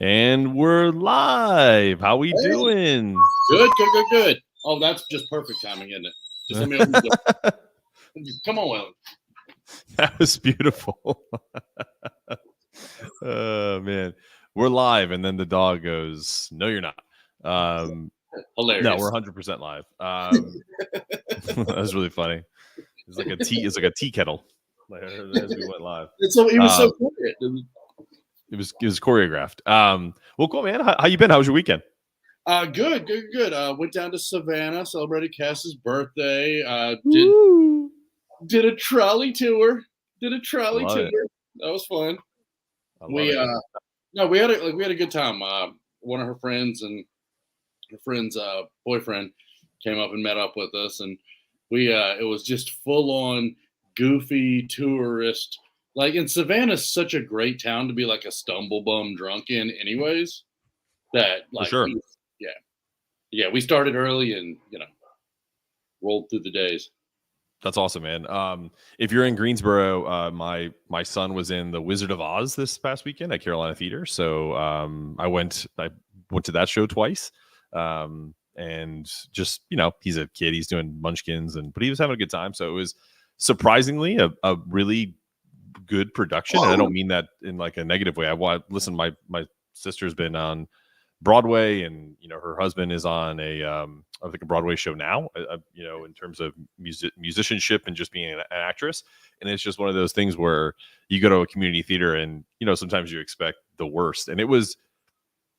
And we're live. How we Hey, doing? good. Oh, that's just perfect timing, isn't it? Just let me open the door. Come on, Will. That was beautiful. Oh man. We're live, and then the dog goes, "No, you're not." Hilarious. No, we're 100% live. That was really funny. It's like a tea kettle. As we went live. It was so quiet. It was choreographed. Well, cool, man. How you been? How was your weekend? Good. Went down to Savannah, celebrated Cass's birthday. Did a trolley tour. Love it. That was fun. I love it. No, we had a good time. One of her friends and her friend's boyfriend came up and met up with us, and it was just full on goofy tourist. Like, and Savannah's such a great town to be like a stumble bum drunk in, anyways. That like, For sure. we started early and rolled through the days. That's awesome, man. If you're in Greensboro, my son was in the Wizard of Oz this past weekend at Carolina Theater, so I went to that show twice, and just he's a kid, he's doing Munchkins, but he was having a good time. So it was surprisingly a really good production, and I don't mean that in like a negative way. Listen, my sister's been on Broadway, and her husband is on I think a Broadway show now, in terms of musicianship and just being an actress. And it's just one of those things where you go to a community theater and sometimes you expect the worst, and it was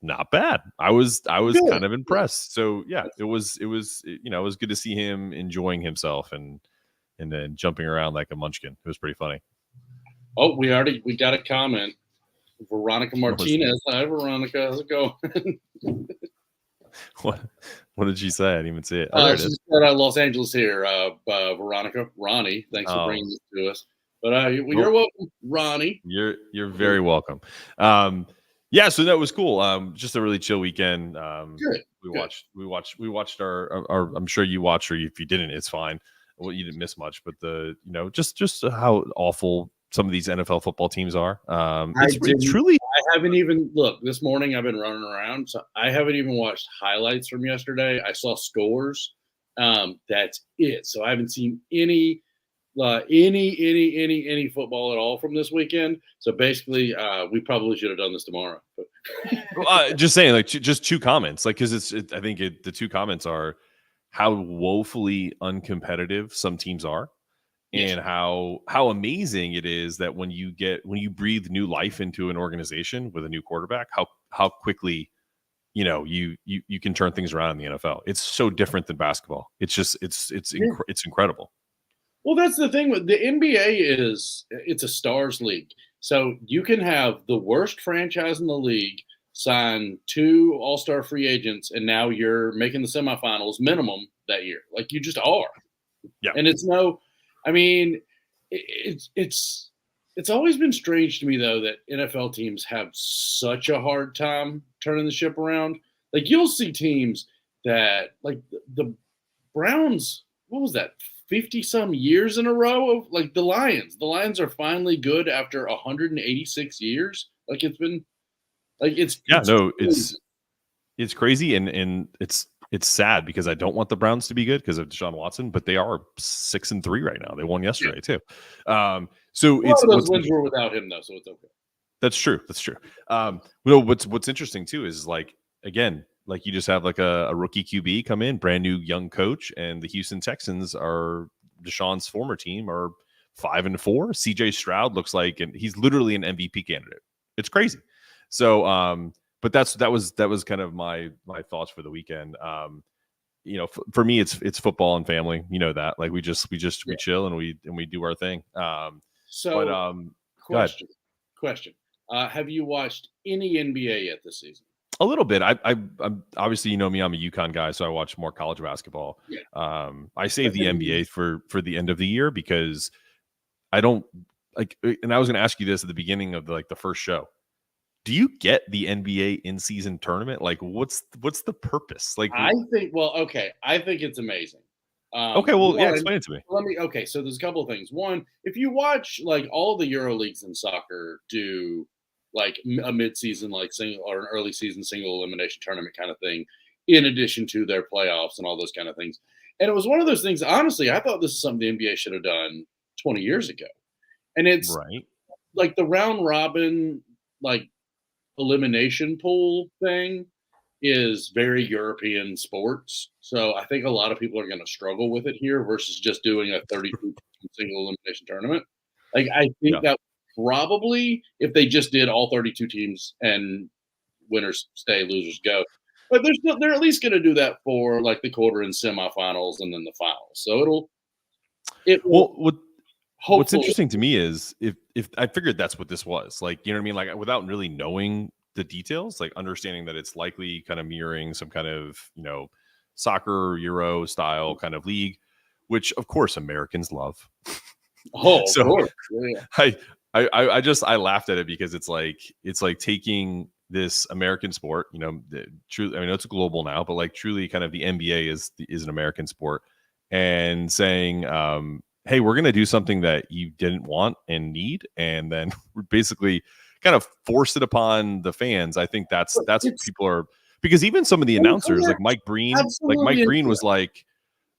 not bad. I was kind of impressed. So yeah, it was good to see him enjoying himself and then jumping around like a munchkin. It was pretty funny. Oh, we got a comment. Veronica Martinez. Hi, Veronica. How's it going? What did she say? I didn't even see it. She said Los Angeles here. Veronica, Ronnie, thanks for bringing this to us. But you're welcome, Ronnie. You're very welcome. Yeah, so that was cool. Just a really chill weekend. Good. We watched our I'm sure you watched, or if you didn't, it's fine. Well, you didn't miss much, but just how awful some of these NFL football teams are. It's truly. I haven't even looked this morning. I've been running around, so I haven't even watched highlights from yesterday. I saw scores. That's it. So I haven't seen any football at all from this weekend. So basically, we probably should have done this tomorrow. Just saying, like, just two comments, like, because I think the two comments are how woefully uncompetitive some teams are. And how amazing it is that when you breathe new life into an organization with a new quarterback, how quickly you can turn things around in the NFL. It's so different than basketball. It's just it's incredible. Well, that's the thing with the NBA it's a stars league. So you can have the worst franchise in the league sign 2 all-star free agents, and now you're making the semifinals minimum that year. Like, you just are. Yeah. And it's always been strange to me, though, that NFL teams have such a hard time turning the ship around. Like, you'll see teams that, like the Browns, what was that, 50-some years in a row of, like, the Lions. The Lions are finally good after 186 years. Like, it's been, like, it's crazy, and it's sad because I don't want the Browns to be good because of Deshaun Watson, but they are 6-3 right now. They won yesterday too. So those wins were without him though, so it's okay. That's true. What's interesting too is, like, again, like, you just have like a rookie QB come in, brand new young coach, and the Houston Texans are Deshaun's former team are 5-4. CJ Stroud looks like, and he's literally an MVP candidate. It's crazy. So, but that was kind of my thoughts for the weekend. For me, it's football and family. That, like, we chill and we do our thing. Question. Have you watched any NBA yet this season? A little bit. I'm obviously, me, I'm a UConn guy, so I watch more college basketball. Yeah. I save the NBA for the end of the year because I don't like. And I was going to ask you this at the beginning of the first show. Do you get the NBA in-season tournament? Like, what's the purpose? Like, I think it's amazing. Okay, well, explain it to me. So there's a couple of things. One, if you watch, like, all the Euro leagues in soccer do, like a mid-season, like single or an early season single elimination tournament kind of thing, in addition to their playoffs and all those kind of things. And it was one of those things. Honestly, I thought this is something the NBA should have done 20 years ago. And it's Right. like the round robin, like elimination pool thing is very European sports. So I think a lot of people are going to struggle with it here versus just doing a 32 single elimination tournament. Like I think Yeah. that probably if they just did all 32 teams and winners stay, losers go. But they're at least going to do that for like the quarter and semifinals and then the finals. So it will Well, what's hopefully. interesting to me is if I figured that's what this was, like, you know what I mean? Like, without really knowing the details, like understanding that it's likely kind of mirroring some kind of, soccer Euro style kind of league, which of course Americans love. Oh, of So course. Yeah. I laughed at it because it's like taking this American sport, truly, I mean, it's global now, but like truly kind of the NBA is an American sport, and saying, hey, we're going to do something that you didn't want and need, and then basically kind of force it upon the fans. I think that's what people are, because even some of the announcers, like Mike Breen, was like,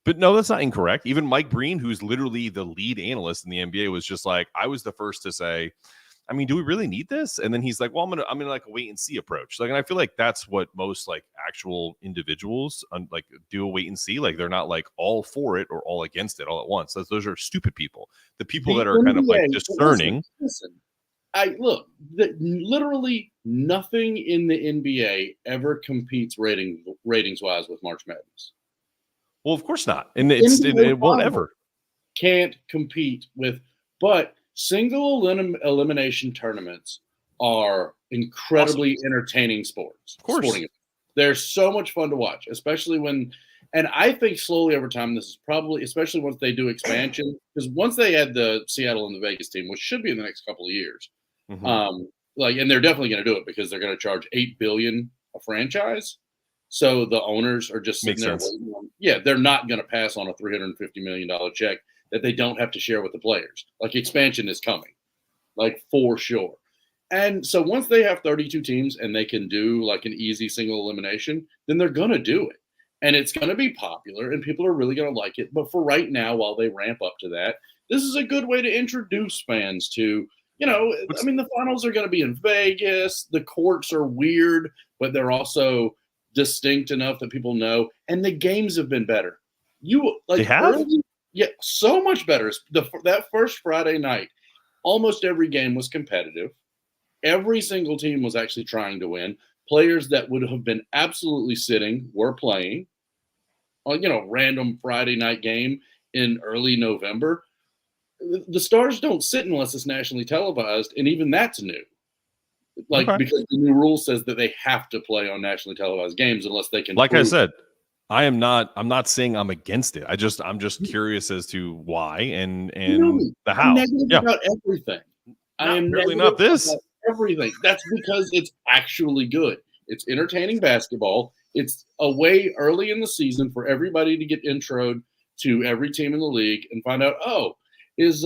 but no, that's not incorrect. Even Mike Breen, who's literally the lead analyst in the NBA, was just like, I was the first to say, I mean, do we really need this? And then he's like, well, I'm gonna like a wait and see approach. Like, and I feel like that's what most like actual individuals like do, a wait and see. Like, they're not like all for it or all against it all at once. Those are stupid people. The people that are kind of like discerning. Listen, literally nothing in the NBA ever competes ratings wise with March Madness. Well, of course not, and it won't ever. Can't compete with, but single elimination tournaments are incredibly entertaining sports. Of course, they're so much fun to watch, especially when. And I think slowly over time, this is probably, especially once they do expansion, because once they add the Seattle and the Vegas team, which should be in the next couple of years, and they're definitely going to do it because they're going to charge $8 billion a franchise. So the owners are just sitting there waiting on, they're not going to pass on a $350 million check that they don't have to share with the players. Like, expansion is coming, like, for sure. And so once they have 32 teams and they can do like an easy single elimination, then they're going to do it. And it's going to be popular and people are really going to like it. But for right now, while they ramp up to that, this is a good way to introduce fans to, I mean, the finals are going to be in Vegas. The courts are weird, but they're also distinct enough that people know. And the games have been better. They have? So much better. That first Friday night, almost every game was competitive. Every single team was actually trying to win. Players that would have been absolutely sitting were playing. Random Friday night game in early November. The Stars don't sit unless it's nationally televised, and even that's new. Because the new rule says that they have to play on nationally televised games unless they can. Like I said, I'm not saying I'm against it. I'm just curious as to why and the how. About everything. I am really not this. Everything. That's because it's actually good. It's entertaining basketball. It's a way early in the season for everybody to get introed to every team in the league and find out, is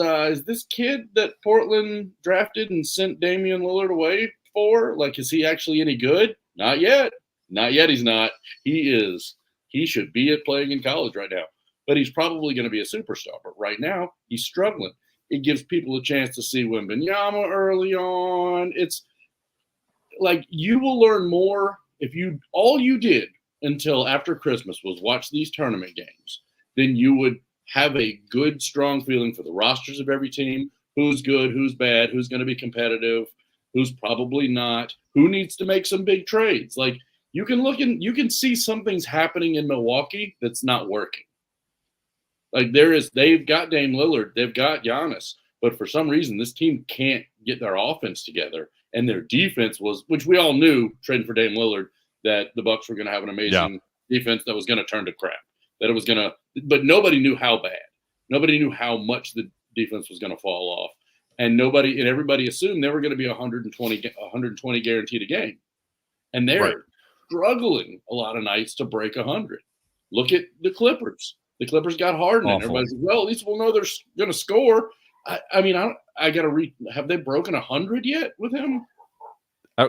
this kid that Portland drafted and sent Damian Lillard away for, like, is he actually any good? Not yet. Not yet. He's not. He is. He should be playing in college right now, but he's probably going to be a superstar. But right now, he's struggling. It gives people a chance to see Wembanyama early on. It's like you will learn more if all you did until after Christmas was watch these tournament games. Then you would have a good, strong feeling for the rosters of every team. Who's good, who's bad, who's going to be competitive, who's probably not, who needs to make some big trades. Like, you can see something's happening in Milwaukee that's not working. Like, they've got Dame Lillard, they've got Giannis, but for some reason this team can't get their offense together, and their defense was, which we all knew trading for Dame Lillard that the Bucks were going to have an amazing defense that was going to turn to crap, but nobody knew how bad, nobody knew how much the defense was going to fall off, and everybody assumed they were going to be 120 guaranteed a game, and they're struggling a lot of nights to break 100. Look at the Clippers. The Clippers got Harden. Everybody's like, well, at least we'll know they're going to score. I mean, I got to read. Have they broken 100 yet with him?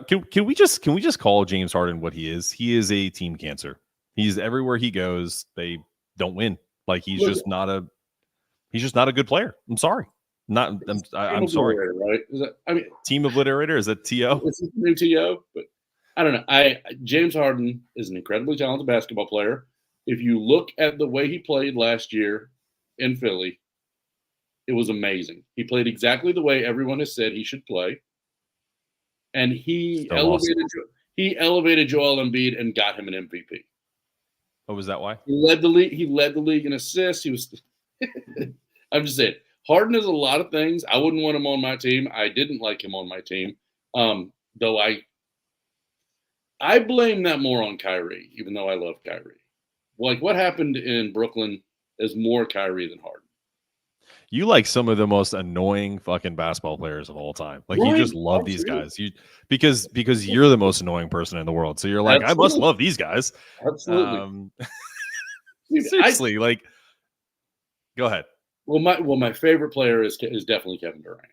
Can we just call James Harden what he is? He is a team cancer. He's everywhere he goes. They don't win. Like he's just not a good player. I'm sorry. I'm sorry. Right? Team Obliterator, is that TO? It's a new TO, but I don't know. James Harden is an incredibly talented basketball player. If you look at the way he played last year in Philly, it was amazing. He played exactly the way everyone has said he should play. And he elevated Joel Embiid and got him an MVP. Oh, was that why? He led the league in assists. He was I'm just saying, Harden is a lot of things. I wouldn't want him on my team. I didn't like him on my team. Though I blame that more on Kyrie, even though I love Kyrie. Like what happened in Brooklyn is more Kyrie than Harden. You like some of the most annoying fucking basketball players of all time. Like you just love these guys. Because you're the most annoying person in the world. So you're like, I must love these guys. Absolutely. Seriously, like, go ahead. Well, my favorite player is definitely Kevin Durant,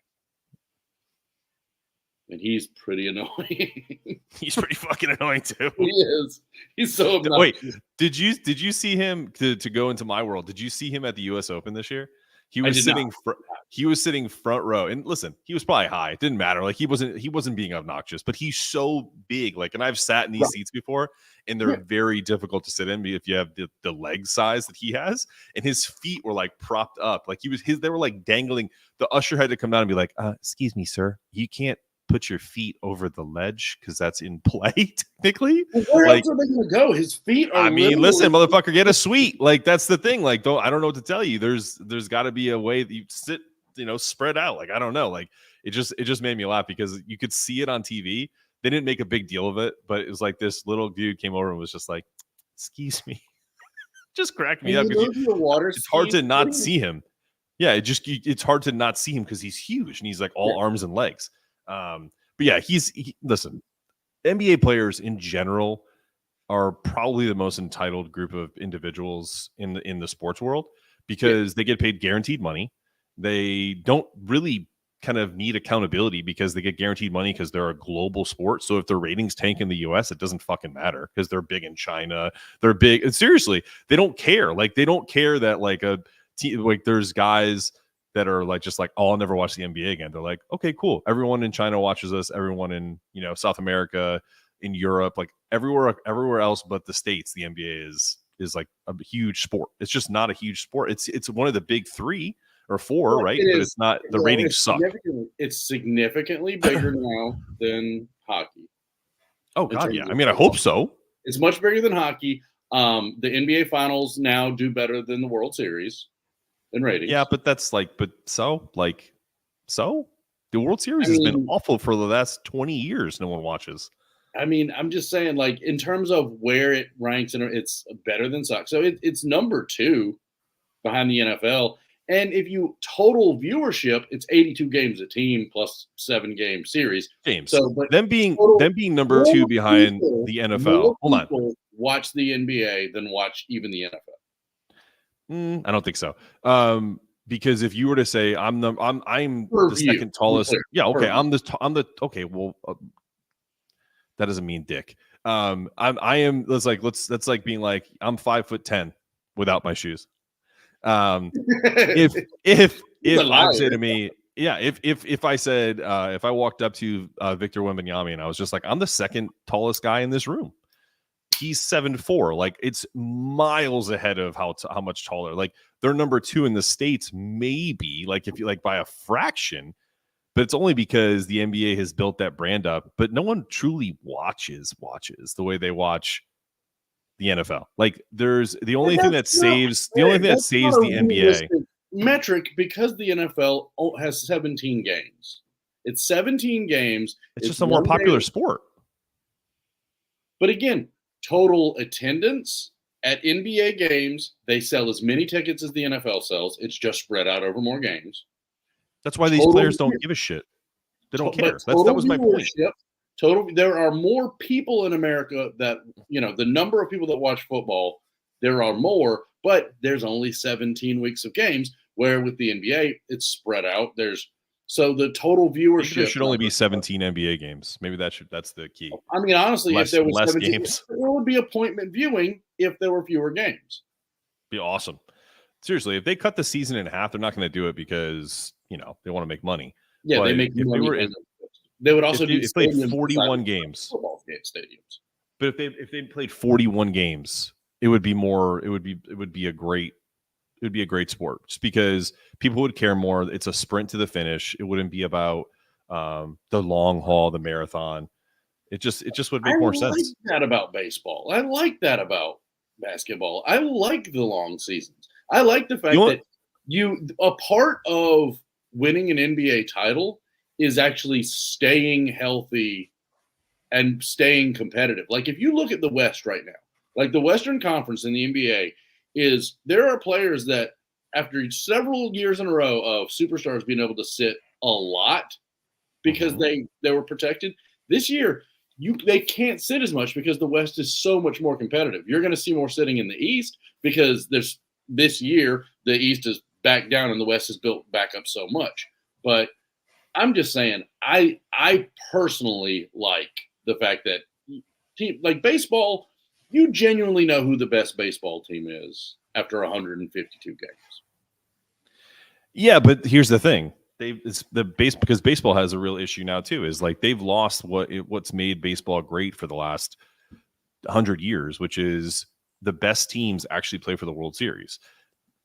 and he's pretty annoying. He's pretty fucking annoying too. He is. He's so obnoxious. Wait, did you see him to go into my world? Did you see him at the U.S. Open this year? He was sitting front row, and listen, he was probably high. It didn't matter. Like he wasn't being obnoxious, but he's so big. Like, and I've sat in these seats before, and they're very difficult to sit in if you have the leg size that he has. And his feet were like propped up, like they were like dangling. The usher had to come down and be like, "Excuse me, sir, you can't put your feet over the ledge because that's in play technically." Well, where else are they going to go? His feet are. I mean, listen, motherfucker, get a suite. Like that's the thing. Like, I don't know what to tell you. There's got to be a way that you sit, spread out. Like I don't know. Like it just made me laugh because you could see it on TV. They didn't make a big deal of it, but it was like this little dude came over and was just like, "Excuse me," just cracked me up. It's hard to not see him. Yeah, it's hard to not see him because he's huge and he's like all arms and legs. But yeah, listen, NBA players in general are probably the most entitled group of individuals in the sports world because they get paid guaranteed money. They don't really kind of need accountability because they get guaranteed money because they're a global sport. So if their ratings tank in the US, it doesn't fucking matter because they're big in China. They're big. And seriously, they don't care. Like they don't care that like there's guys that are like just like, oh, I'll never watch the NBA again. They're like, okay, cool. Everyone in China watches us. Everyone in South America, in Europe, like everywhere else but the States, the NBA is like a huge sport. It's just not a huge sport. It's one of the big 3 or 4, right? But it's not. The ratings suck. It's significantly bigger now than hockey. Oh God, yeah. I mean, I hope so. It's much bigger than hockey. The NBA Finals now do better than the World Series in ratings. Yeah, but that's like, the World Series has been awful for the last 20 years. No one watches. I mean, I'm just saying, like, in terms of where it ranks, it's better than soccer. So it's number 2 behind the NFL. And if you total viewership, it's 82 games a team plus 7-game series. Games. So, but them being number 2 behind the NFL. Hold on. Watch the NBA than watch even the NFL. I don't think so. Because if you were to say I'm the second tallest, yeah, okay, okay, well, that doesn't mean dick. I am. That's like being like I'm 5'10" without my shoes. If I would say to me, yeah, if I said if I walked up to Victor Wembanyama and I was just like, I'm the second tallest guy in this room. He's 7'4". Like it's miles ahead of how much taller. Like they're number 2 in the States, maybe like if you like by a fraction, but it's only because the NBA has built that brand up. But no one truly watches the way they watch the NFL. Like there's the only thing that saves the NBA metric because the NFL has 17 games. It's 17 games. It's just a more popular sport. But again, total attendance at NBA games, they sell as many tickets as the NFL sells. It's just spread out over more games. That's why these players don't give a shit. They don't care. That was my point. There are more people in America that, the number of people that watch football, there are more, but there's only 17 weeks of games, where with the NBA, it's spread out. There's So the total Maybe viewership there should only be numbers- 17 NBA games. Maybe that's the key. I mean, honestly, Less- if there was less 17, games. there would be appointment viewing if there were fewer games. Be awesome. Seriously, if they cut the season in half, they're not going to do it because they want to make money. Yeah, But they make if they money. were- And they would also if they need played stadiums 41 besides games. football game stadiums. But if they played 41 games, it would be more. It would be a great. It would be a great sport just because people would care more. It's a sprint to the finish. It wouldn't be about the long haul, the marathon. It just would make more sense. I like that about baseball. I like that about basketball. I like the long seasons. I like the fact that a part of winning an NBA title is actually staying healthy and staying competitive. Like if you look at the West right now, like the Western Conference in the NBA there are players that after several years in a row of superstars being able to sit a lot because they were protected. This year, they can't sit as much because the West is so much more competitive. You're going to see more sitting in the East because this year the East is back down and the West is built back up so much. But I'm just saying, I personally like the fact that like baseball, you genuinely know who the best baseball team is after 152 games. Yeah, but here's the thing. Because baseball has a real issue now too, is like they've lost what's made baseball great for the last 100 years, which is the best teams actually play for the World Series.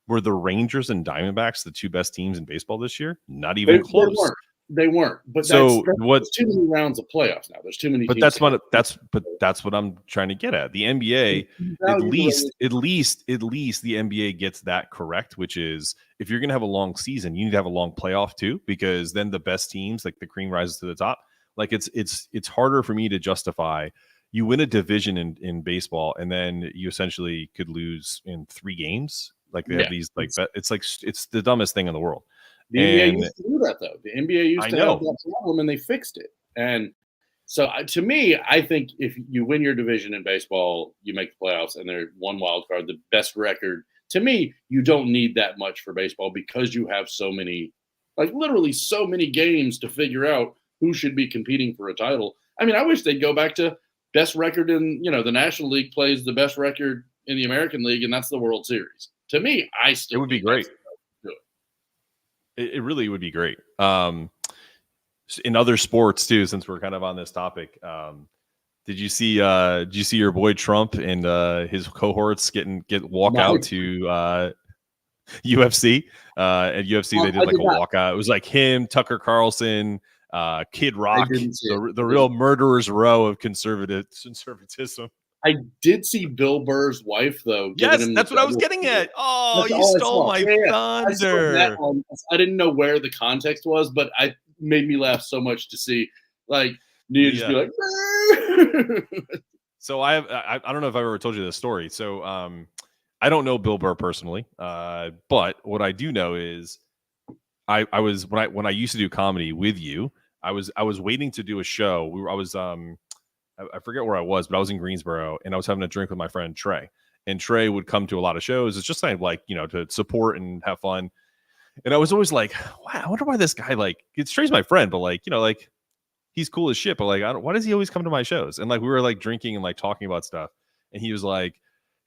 Were the Rangers and Diamondbacks the two best teams in baseball this year? Not even close. They weren't. But so there's too many rounds of playoffs now. There's too many. But that's what I'm trying to get at. The NBA, at least the NBA gets that correct, which is if you're going to have a long season, you need to have a long playoff too, because then the best teams, like the cream rises to the top. Like it's harder for me to justify. You win a division in baseball, and then you essentially could lose in 3 games. Like they have these it's the dumbest thing in the world. The NBA used to do that, though. The NBA used to have that problem, and they fixed it. And so, to me, I think if you win your division in baseball, you make the playoffs, and they're one wild card, the best record. To me, you don't need that much for baseball because you have so many, like literally so many games to figure out who should be competing for a title. I mean, I wish they'd go back to best record in, the National League plays the best record in the American League, and that's the World Series. To me, it would be great. It really would be great. In other sports too, since we're kind of on this topic, did you see your boy Trump and his cohorts walk out to UFC? At UFC, they did like a walkout. It was like him, Tucker Carlson, Kid Rock, the real murderer's row of conservatism. I did see Bill Burr's wife, though. Yes, that's what I was getting at. Oh, you stole my thunder. I didn't know where the context was, but it made me laugh so much to see, like, Nia just be like. So I don't know if I've ever told you this story. So I don't know Bill Burr personally, but what I do know is I was when I used to do comedy with you, I was waiting to do a show. I forget where I was, but I was in Greensboro and I was having a drink with my friend Trey. And Trey would come to a lot of shows. It's just kind of like, to support and have fun. And I was always like, wow, I wonder why this guy, Trey's my friend, but like he's cool as shit. But why does he always come to my shows? And we were like drinking and like talking about stuff. And he was like,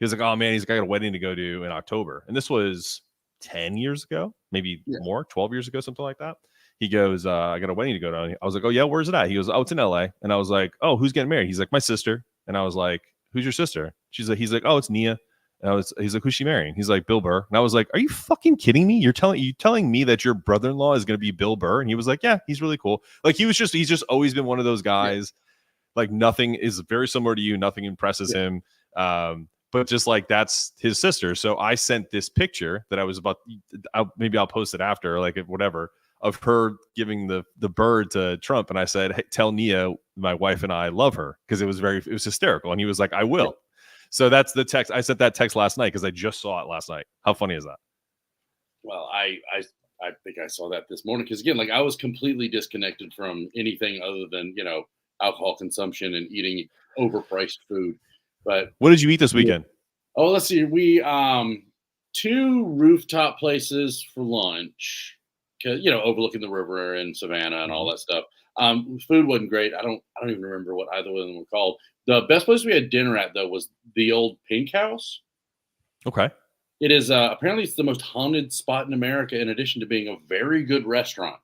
oh man, I got a wedding to go to in October. And this was 10 years ago, maybe more, 12 years ago, something like that. He goes, I got a wedding to go to. I was like, oh, yeah, where's it at? He goes, oh, it's in LA. And I was like, oh, who's getting married? He's like, my sister. And I was like, who's your sister? He's like, oh, it's Nia. And he's like, who's she marrying? He's like, Bill Burr. And I was like, are you fucking kidding me? You're telling me that your brother-in-law is going to be Bill Burr? And he was like, yeah, he's really cool. Like he's just always been one of those guys. Yeah. Like nothing is very similar to you. Nothing impresses him. But just like that's his sister. So I sent this picture that I was maybe I'll post it after, like whatever, of her giving the bird to Trump. And I said, hey, tell Nia, my wife and I love her, because it was hysterical. And he was like, I will. Yeah. So that's the text. I sent that text last night because I just saw it last night. How funny is that? Well, I think I saw that this morning because, again, I was completely disconnected from anything other than, alcohol consumption and eating overpriced food. But what did you eat this weekend? Oh, let's see. We 2 rooftop places for lunch. overlooking the river in Savannah and all Mhm. that stuff. Food wasn't great. I don't even remember what either one of them were called. The best place we had dinner at though was the old Pink House. Okay. It is apparently it's the most haunted spot in America, in addition to being a very good restaurant.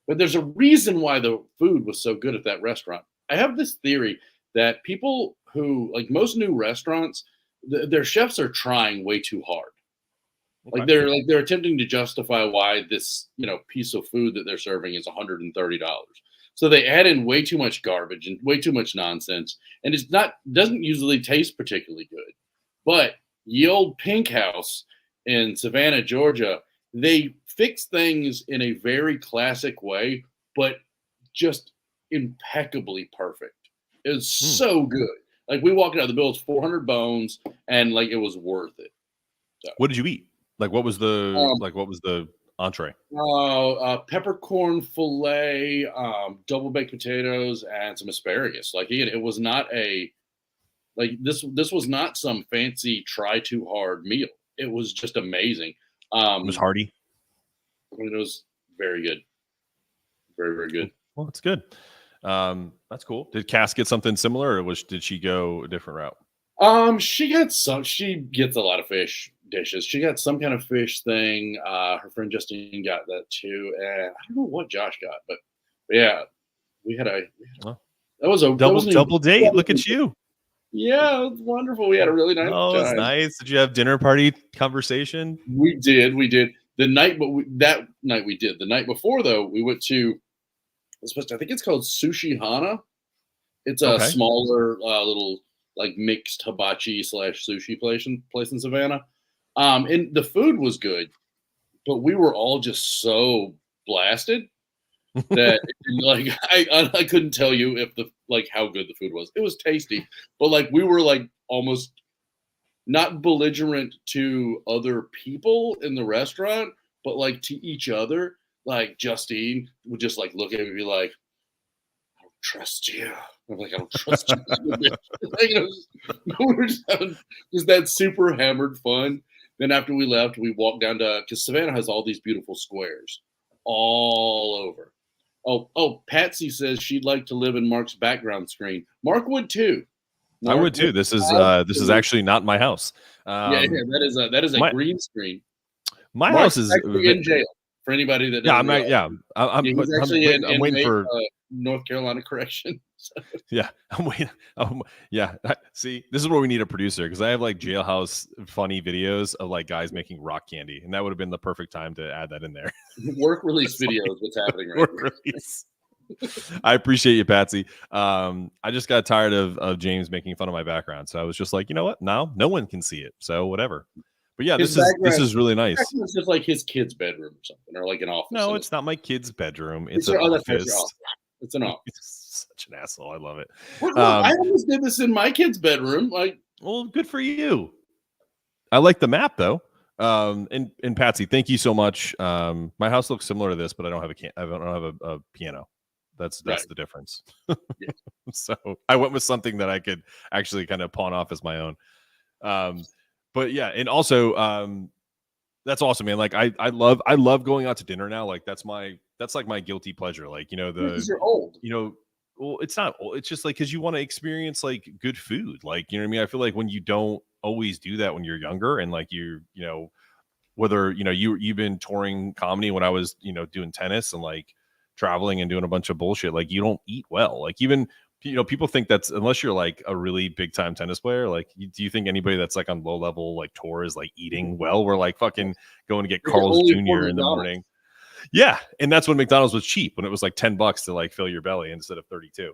But there's a reason why the food was so good at that restaurant. I have this theory that people who like most new restaurants, their chefs are trying way too hard. Okay. Like they're attempting to justify why this piece of food that they're serving is $130. So they add in way too much garbage and way too much nonsense, and it's not doesn't usually taste particularly good. But Ye Old Pink House in Savannah, Georgia, they fix things in a very classic way, but just impeccably perfect. It was Hmm. so good. Like we walked out, the bill was 400 bones, and like it was worth it. So, What did you eat? um, What was the entree? peppercorn fillet, double baked potatoes, and some asparagus. Like again, it was not a like this was not some fancy try too hard meal. It was just amazing. It was Um, hearty. I mean, it was very good, very very good. Well, that's good. That's cool. Did Cass get something similar, or did she go a different route? She gets a lot of fish dishes. She got some kind of fish thing. Her friend Justine got that too, and I don't know what Josh got, but yeah, Well, that double was an double date. Look at you. yeah, it was wonderful. We had a really nice Oh, it's time. nice. Did you have dinner party conversation? We did the night, that night we did. The night before though, we went to I think it's called Sushi Hana. It's a Okay. smaller little like mixed hibachi slash sushi place in Savannah. And the food was good, but we were all just so blasted that like I couldn't tell you if the like how good the food was. It was tasty, but like we were like almost not belligerent to other people in the restaurant, but like to each other. Like Justine would just like look at me and be like, "I don't trust you." I'm like, "I don't trust you." Like, we were just that super hammered fun. Then after we left, we walked down to because Savannah has all these beautiful squares all over. Patsy says she'd like to live in Mark's background screen. Mark would too. I Mark would would too. This is actually not my house. yeah, Um, that is a my green screen. my house Mark's is actually in jail. For anybody that yeah. doesn't realize, I'm yeah, he's I'm actually waiting. in I'm waiting inmate for North Carolina correction. yeah. I'm waiting. Yeah. See, this is where we need a producer because I have like jailhouse funny videos of like guys making rock candy, and that would have been the perfect time to add that in there. Work release It's like videos. What's happening right work now? release. I appreciate you, Patsy. I just got tired of James making fun of my background, so I was just like, you know what? Now no one can see it, so whatever. But yeah, His this background, is really nice. is just like his kid's bedroom or something, or like an office. No, in it's not my kid's bedroom. his, It's an that's right, your office. office. It's an office. It's such an asshole. I love it. Look, I almost did this in my kid's bedroom. Like, Well, good for you. I like the map though. And Patsy, thank you so much. My house looks similar to this, but I don't have I don't have a piano. That's right. the difference. Yeah. So I went with something that I could actually kind of pawn off as my own. But yeah, and also that's awesome, man. Like I love going out to dinner now. Like that's like my guilty pleasure. Like, Because you're old. well, it's not old. It's just like because you want to experience like good food. Like, you know what I mean? I feel like when you don't always do that when you're younger and like whether you've been touring comedy when I was doing tennis and like traveling and doing a bunch of bullshit, like you don't eat well. Like even people think that's unless you're like a really big time tennis player, like do you think anybody that's like on low level like tour is like eating well? We're like fucking going to get You can Carl's only Jr. afford in the McDonald's. morning. Yeah, and that's when McDonald's was cheap, when it was like $10 to like fill your belly instead of 32.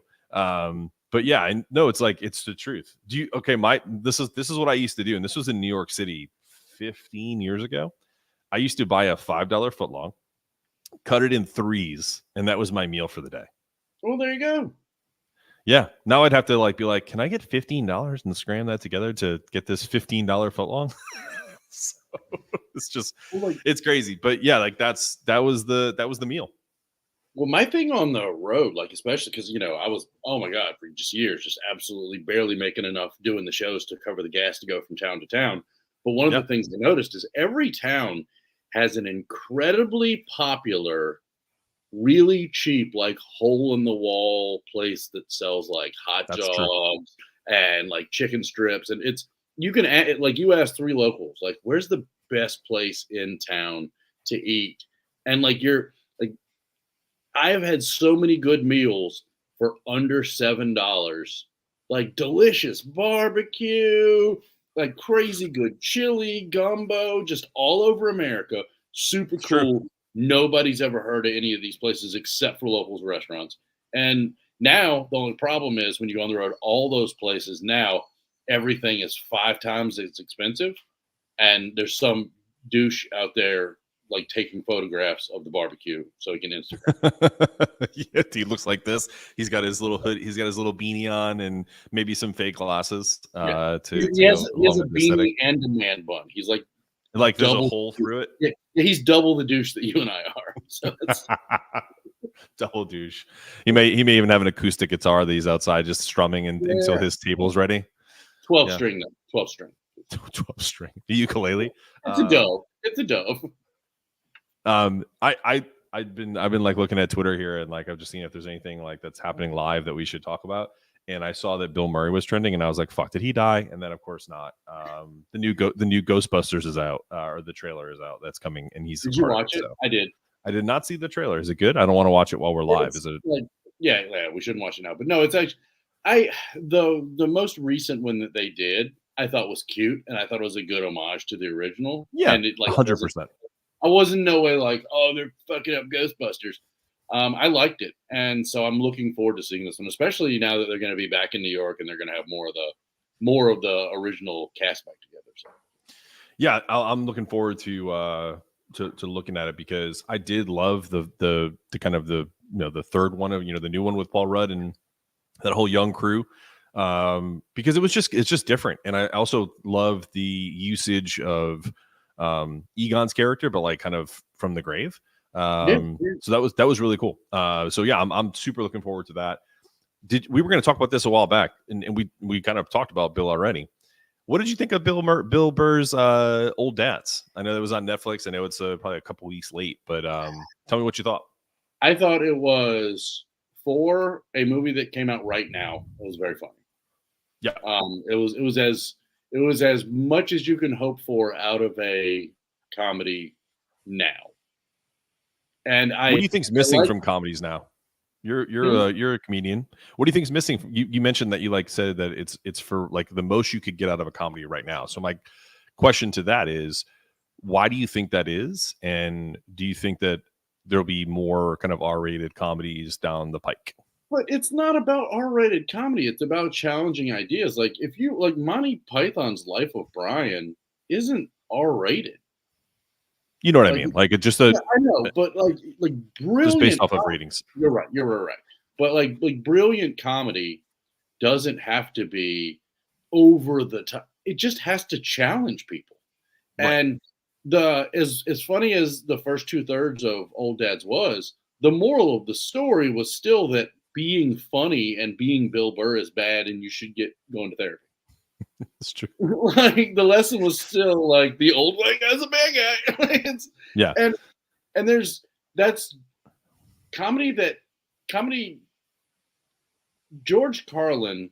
But yeah, I know it's like it's the truth. This is what I used to do, and this was in New York City 15 years ago. I used to buy a $5 footlong, cut it in threes, and that was my meal for the day. Well, there you go. Yeah, now I'd have to like be like, can I get $15 and scram that together to get this $15 footlong? So it's just it's crazy, but yeah, like that was the meal. Well, my thing on the road, like especially because I was, oh my god, for just years, just absolutely barely making enough doing the shows to cover the gas to go from town to town. But one of Yeah. the things I noticed is every town has an incredibly popular, really cheap, like hole in the wall place that sells like hot That's true. dogs and like chicken strips. And it's, you can like, you ask three locals, like, where's the best place in town to eat? And like, you're like, I have had so many good meals for under $7, like delicious barbecue, like crazy good chili, gumbo, just all over America. Super It's true. cool. Nobody's ever heard of any of these places except for locals restaurants. And now the only problem is when you go on the road, all those places now, everything is 5 times as expensive. And there's some douche out there like taking photographs of the barbecue so he can Instagram. Yeah, he looks like this. He's got his little hood. He's got his little beanie on, and maybe some fake glasses. Yeah. To He has go he has along a with the aesthetic. beanie and a man bun. He's like Like there's a double hole through it. yeah, he's double the douche that you and I are. So it's Double douche. He may even have an acoustic guitar that he's outside just strumming until yeah. his table's ready. 12 Yeah. string though. 12 string. 12 string. The ukulele. It's a dove. It's a dove. I've been like looking at Twitter here, and like I've just seen if there's anything like that's happening live that we should talk about. And I saw that Bill Murray was trending, and I was like, "Fuck, did he die?" And then of course not. The new Ghostbusters is out, or the trailer is out. That's coming, and he's. Did you watch it? So. I did. I did not see the trailer. Is it good? I don't want to watch it while we're live. Is it? Like, yeah, we shouldn't watch it now. But no, it's actually the most recent one that they did, I thought was cute, and I thought it was a good homage to the original. Yeah, and it like 100%. I wasn't no way like, oh, they're fucking up Ghostbusters. I liked it, and so I'm looking forward to seeing this one, especially now that they're going to be back in New York and they're going to have more of the original cast back together. So, yeah, I'm looking forward to looking at it because I did love the kind of the the third one of the new one with Paul Rudd and that whole young crew, because it's just different, and I also love the usage of Egon's character, but like kind of from the grave. So that was really cool. So yeah, I'm super looking forward to that. We were going to talk about this a while back, and we kind of talked about Bill already. What did you think of Bill Burr's Old Dads? I know that was on Netflix. I know it's probably a couple weeks late, but tell me what you thought. I thought it was, for a movie that came out right now, it was very funny. Yeah. It was as much as you can hope for out of a comedy now. And what do you think's missing from comedies now? You're a comedian. What do you think's missing? You mentioned that you said that it's for like the most you could get out of a comedy right now. So my question to that is, why do you think that is? And do you think that there'll be more kind of R-rated comedies down the pike? But it's not about R-rated comedy. It's about challenging ideas. Like if you like Monty Python's Life of Brian isn't R-rated. You know what I mean? Like it's just I know, but like brilliant. Just based off of ratings. You're right. You're right. But like brilliant comedy doesn't have to be over the top. It just has to challenge people. Right. And as funny as the first 2/3 of Old Dads was, the moral of the story was still that being funny and being Bill Burr is bad, and you should go into therapy. That's true. Like the lesson was still like the old white guy's a bad guy. Yeah. And that's comedy. George Carlin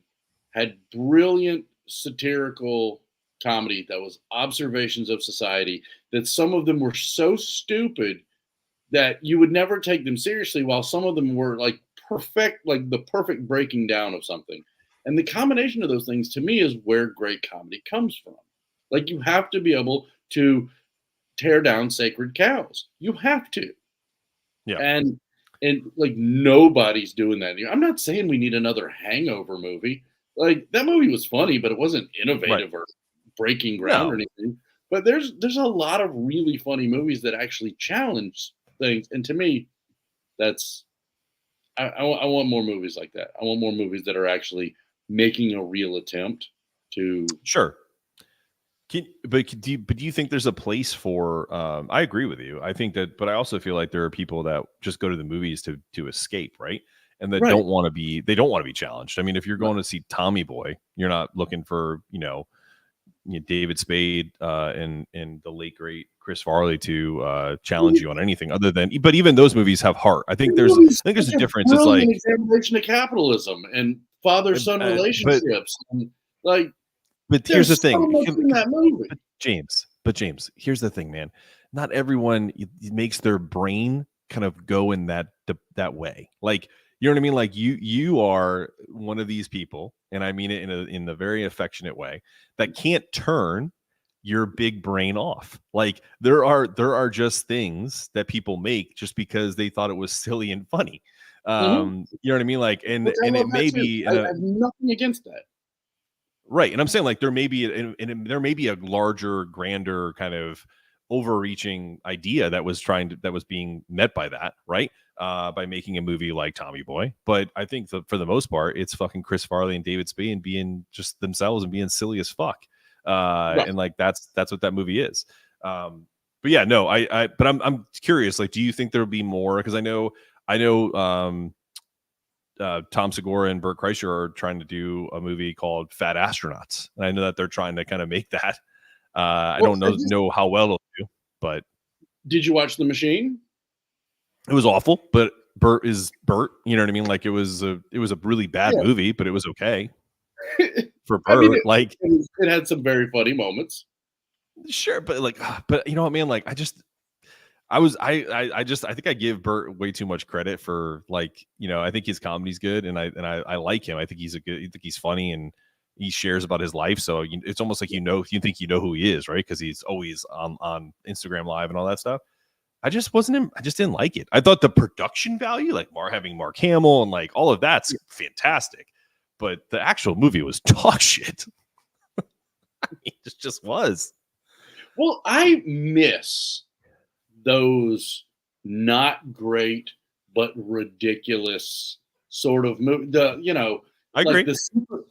had brilliant satirical comedy that was observations of society, that some of them were so stupid that you would never take them seriously, while some of them were like perfect, like the perfect breaking down of something. And the combination of those things, to me, is where great comedy comes from. Like you have to be able to tear down sacred cows. You have to. Yeah. And like nobody's doing that. I'm not saying we need another Hangover movie. Like that movie was funny, but it wasn't innovative or breaking ground or anything. But there's a lot of really funny movies that actually challenge things. And to me, that's I want more movies like that. I want more movies that are actually making a real attempt to. Sure. But do you think there's a place for? I agree with you. I think that, but I also feel like there are people that just go to the movies to escape, right? And that don't want to be. They don't want to be challenged. I mean, if you're going to see Tommy Boy, you're not looking for David Spade and the late great Chris Farley to challenge you on anything other than. But even those movies have heart. I think there's a difference. It's like examination of capitalism and father-son relationships, and like. But here's the thing, but James, here's the thing, man. Not everyone makes their brain kind of go in that way. Like, you know what I mean? Like you are one of these people, and I mean it in a very affectionate way, that can't turn your big brain off. Like there are just things that people make just because they thought it was silly and funny. You know what I mean? Like, and it may be. I have nothing against that. Right. And I'm saying like there may be a larger, grander kind of overreaching idea that was being met by that, right? By making a movie like Tommy Boy. But I think for the most part, it's fucking Chris Farley and David Spade being just themselves and being silly as fuck. Right. And like that's what that movie is. But yeah, no, but I'm curious, like, do you think there'll be more? Because I know Tom Segura and Bert Kreischer are trying to do a movie called Fat Astronauts, and I know that they're trying to kind of make that. I don't know how well it'll do, but did you watch The Machine? It was awful, but Bert is Bert. You know what I mean? Like it was a really bad movie, but it was okay for Bert. I mean, it had some very funny moments. Sure, but you know what, man? Like I think I give Bert way too much credit for, like, you know, I think his comedy's good and I like him. I think he's funny and he shares about his life. So it's almost like, you think you know who he is, right? Because he's always on Instagram Live and all that stuff. I just didn't like it. I thought the production value, like having Mark Hamill and like all of that's fantastic, but the actual movie was dog shit. It just was. Well, I miss those not great but ridiculous sort of movie. I agree.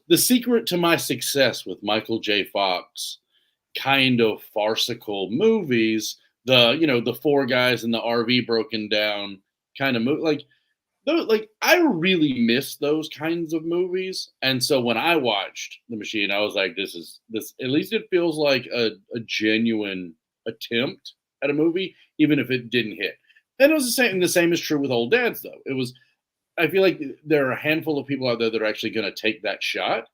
The secret to my success with Michael J. Fox kind of farcical movies. The four guys in the RV broken down kind of movie. Like I really miss those kinds of movies. And so when I watched The Machine, I was like, this at least it feels like a genuine attempt at a movie, even if it didn't hit. And it was the same. The same is true with Old Dads, though. I feel like there are a handful of people out there that are actually going to take that shot.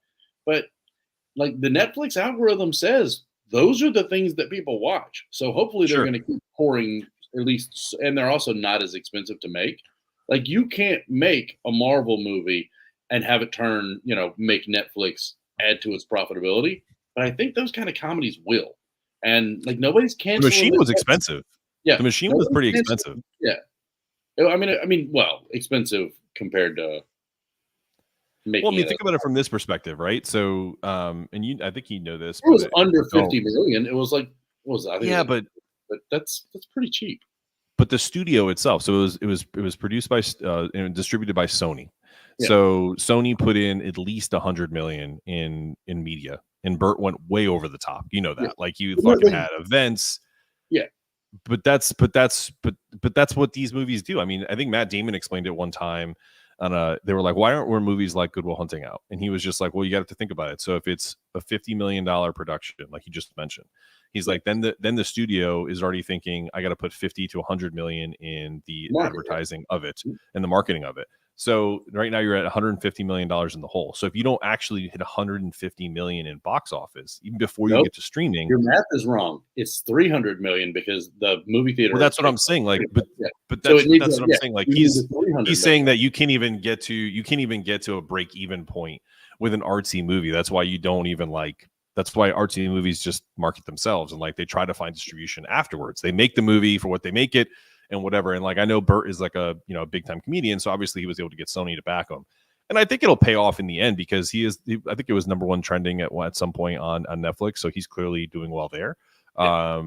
But like the Netflix algorithm says, those are the things that people watch. So hopefully they're going to keep pouring at least, and they're also not as expensive to make. Like you can't make a Marvel movie and have it make Netflix add to its profitability. But I think those kind of comedies will. And like nobody's canceling. The Machine was expensive. Yeah, The Machine was pretty expensive. Yeah, I mean, well, expensive compared to making. Well, I mean, think about it from this perspective, right? So, I think you know this. It was under 50 million. It was like, what was that? But that's pretty cheap. But the studio itself, so it was produced by and distributed by Sony. Yeah. So Sony put in at least $100 million in media, and Bert went way over the top. You know that, like you fucking had events. Yeah. But that's what these movies do. I mean, I think Matt Damon explained it one time. They were like, "Why aren't more movies like Good Will Hunting out?" And he was just like, "Well, you got to think about it. So if it's a $50 million production, like you just mentioned, he's like, then the studio is already thinking, I got to put 50 to 100 million in the advertising of it and the marketing of it. So right now you're at $150 million in the hole. So if you don't actually hit 150 million in box office, even before you get to streaming, your math is wrong. It's 300 million because the movie theater. Well, that's what I'm saying. Like, but that's what I'm saying. Like he's saying that you can't even get to a break even point with an artsy movie. That's why you don't even like. That's why artsy movies just market themselves and like they try to find distribution afterwards. They make the movie for what they make it and whatever. And like I know Bert is like a big time comedian, so obviously he was able to get Sony to back him. And I think it'll pay off in the end because I think it was #1 trending at some point on Netflix, so he's clearly doing well there. Yeah.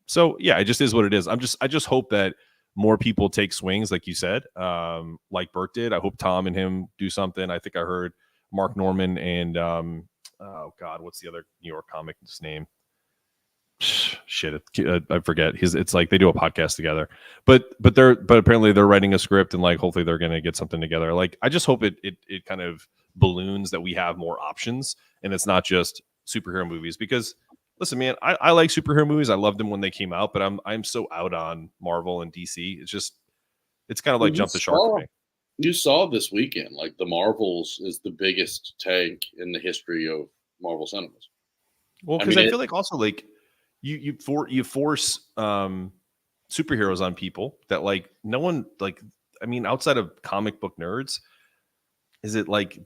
So yeah, it just is what it is. I just hope that more people take swings, like you said, like Bert did. I hope Tom and him do something. I think I heard Mark Norman and oh God, what's the other New York comic's name? Shit, I forget. It's like they do a podcast together, but apparently they're writing a script and like hopefully they're gonna get something together. Like I just hope it kind of balloons that we have more options and it's not just superhero movies because listen, man, I like superhero movies. I loved them when they came out, but I'm so out on Marvel and DC. It's kind of Well, like jump the shark for me. you saw this weekend, like the Marvels is the biggest tank in the history of Marvel cinemas. Well, I because mean, I feel like also like you force superheroes on people that like no one like. I mean, outside of comic book nerds, is it like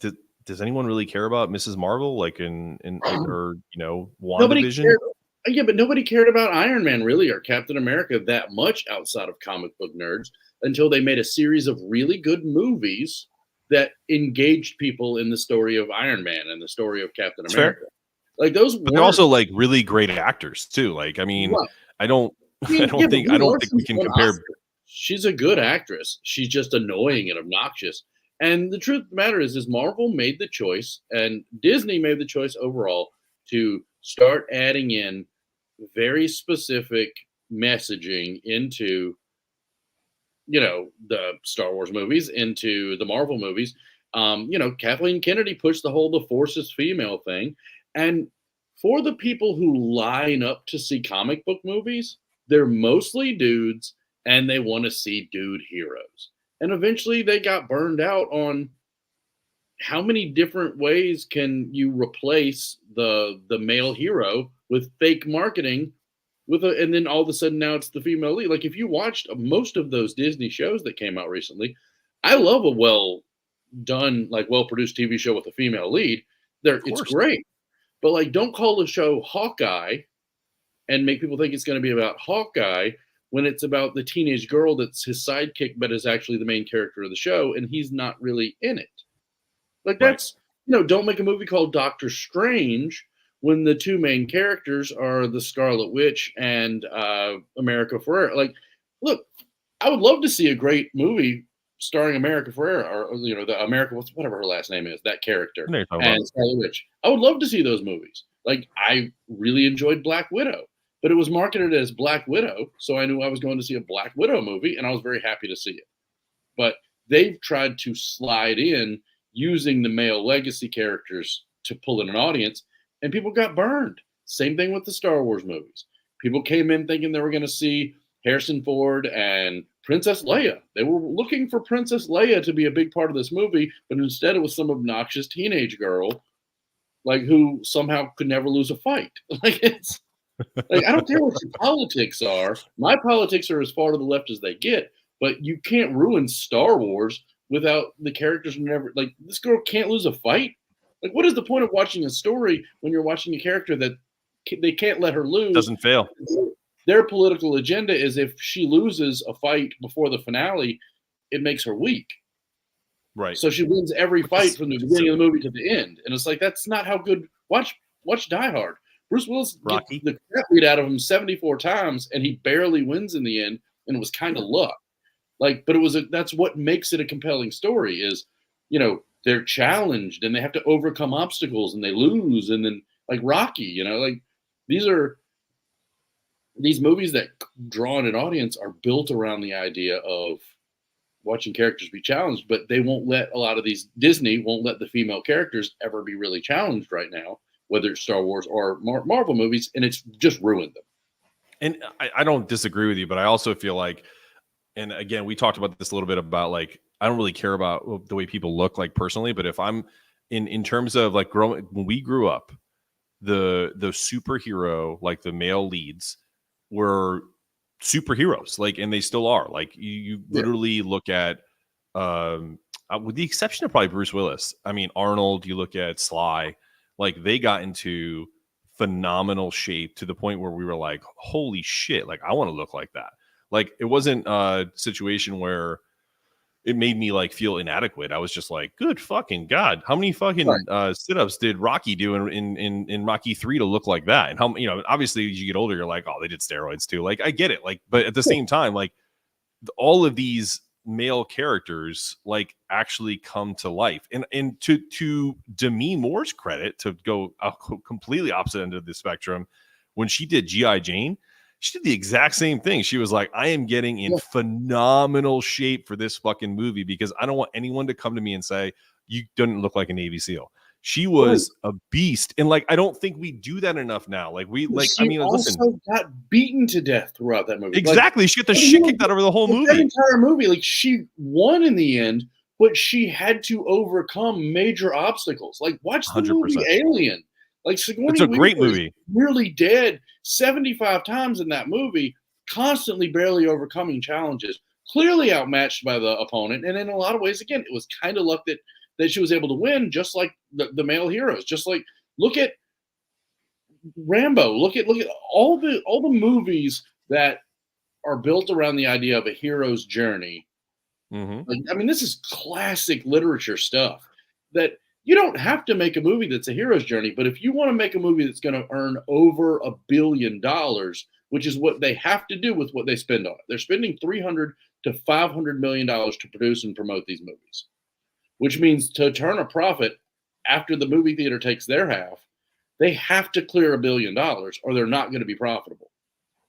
does anyone really care about Mrs. Marvel like in or nobody WandaVision? cared. Yeah, but nobody cared about Iron Man really or Captain America that much outside of comic book nerds until they made a series of really good movies that engaged people in the story of Iron Man and the story of Captain It's America. fair. Like those But they're weren't also like really great actors too. Like, I mean, right. I don't, I mean, yeah, but I Brie don't think we Larson's can won compare. Oscars. She's a good actress. She's just annoying and obnoxious. And the truth of the matter is Marvel made the choice, and Disney made the choice overall to start adding in very specific messaging into the Star Wars movies, into the Marvel movies. Kathleen Kennedy pushed the whole "the Force is female" thing, and for the people who line up to see comic book movies, they're mostly dudes, and they want to see dude heroes. And eventually, they got burned out on how many different ways can you replace the male hero with fake marketing and then all of a sudden now it's the female lead. Like if you watched most of those Disney shows that came out recently, I love a well done, like well produced TV show with a female lead. It's Course. great. But like don't call the show Hawkeye and make people think it's going to be about Hawkeye when it's about the teenage girl that's his sidekick but is actually the main character of the show and he's not really in it. Like that's don't make a movie called Doctor Strange when the two main characters are the Scarlet Witch and America Ferrera. Like, look, I would love to see a great movie starring America Ferrera or the America, whatever her last name is, that character, and Scarlet Witch. I would love to see those movies. Like, I really enjoyed Black Widow, but it was marketed as Black Widow, so I knew I was going to see a Black Widow movie, and I was very happy to see it. But they've tried to slide in using the male legacy characters to pull in an audience, and people got burned. Same thing with the Star Wars movies. People came in thinking they were going to see Harrison Ford and Princess Leia. They were looking for Princess Leia to be a big part of this movie, but instead it was some obnoxious teenage girl, like who somehow could never lose a fight. Like it's like I don't care what your politics are. My politics are as far to the left as they get, but you can't ruin Star Wars without the characters never like this girl can't lose a fight. Like, what is the point of watching a story when you're watching a character that they can't let her lose? Doesn't fail. Their political agenda is if she loses a fight before the finale, it makes her weak. Right. So she wins every fight from the beginning of the movie to the end. And it's like, that's not how good. Watch Die Hard. Bruce Willis gets the crap beat out of him 74 times, and he barely wins in the end, and it was kind of luck. Like, but that's what makes it a compelling story is, they're challenged and they have to overcome obstacles and they lose. And then like Rocky, like these movies that draw in an audience are built around the idea of watching characters be challenged, but they won't let Disney won't let the female characters ever be really challenged right now, whether it's Star Wars or Marvel movies. And it's just ruined them. And I don't disagree with you, but I also feel like, and again, we talked about this a little bit about like, I don't really care about the way people look like personally, but if I'm in terms of like when we grew up, the superhero, like the male leads were superheroes, like, and they still are. Like you literally look at, with the exception of probably Bruce Willis. I mean, Arnold, you look at Sly, like they got into phenomenal shape to the point where we were like, holy shit, like I want to look like that. Like it wasn't a situation where it made me like feel inadequate. I was just like, good fucking God. How many fucking sit-ups did Rocky do in Rocky 3 to look like that? And how, obviously as you get older, you're like, oh, they did steroids too. Like I get it. Like, but at the same time, like all of these male characters like actually come to life. And to Demi Moore's credit, to go completely opposite end of the spectrum, when she did G.I. Jane, she did the exact same thing. She was like, I am getting in phenomenal shape for this fucking movie because I don't want anyone to come to me and say, you didn't look like a Navy SEAL. She was a beast, and like I don't think we do that enough now. Like we like I She mean, also listen, got beaten to death throughout that movie. exactly. She got the shit kicked out of her the whole That movie. entire movie, like she won in the end, but she had to overcome major obstacles. Like watch the movie 100%. Alien. Like It's Sigourney a great Weaver is movie. nearly dead 75 times in that movie, constantly barely overcoming challenges, clearly outmatched by the opponent. And in a lot of ways, again, it was kind of luck that she was able to win, just like the male heroes. Just like look at Rambo. Look at all the movies that are built around the idea of a hero's journey. Mhm. Like, I mean, this is classic literature stuff that you don't have to make a movie that's a hero's journey, but if you want to make a movie that's going to earn over $1 billion, which is what they have to do with what they spend on it, they're spending $300 to $500 million to produce and promote these movies, which means to turn a profit after the movie theater takes their half, they have to clear $1 billion or they're not going to be profitable.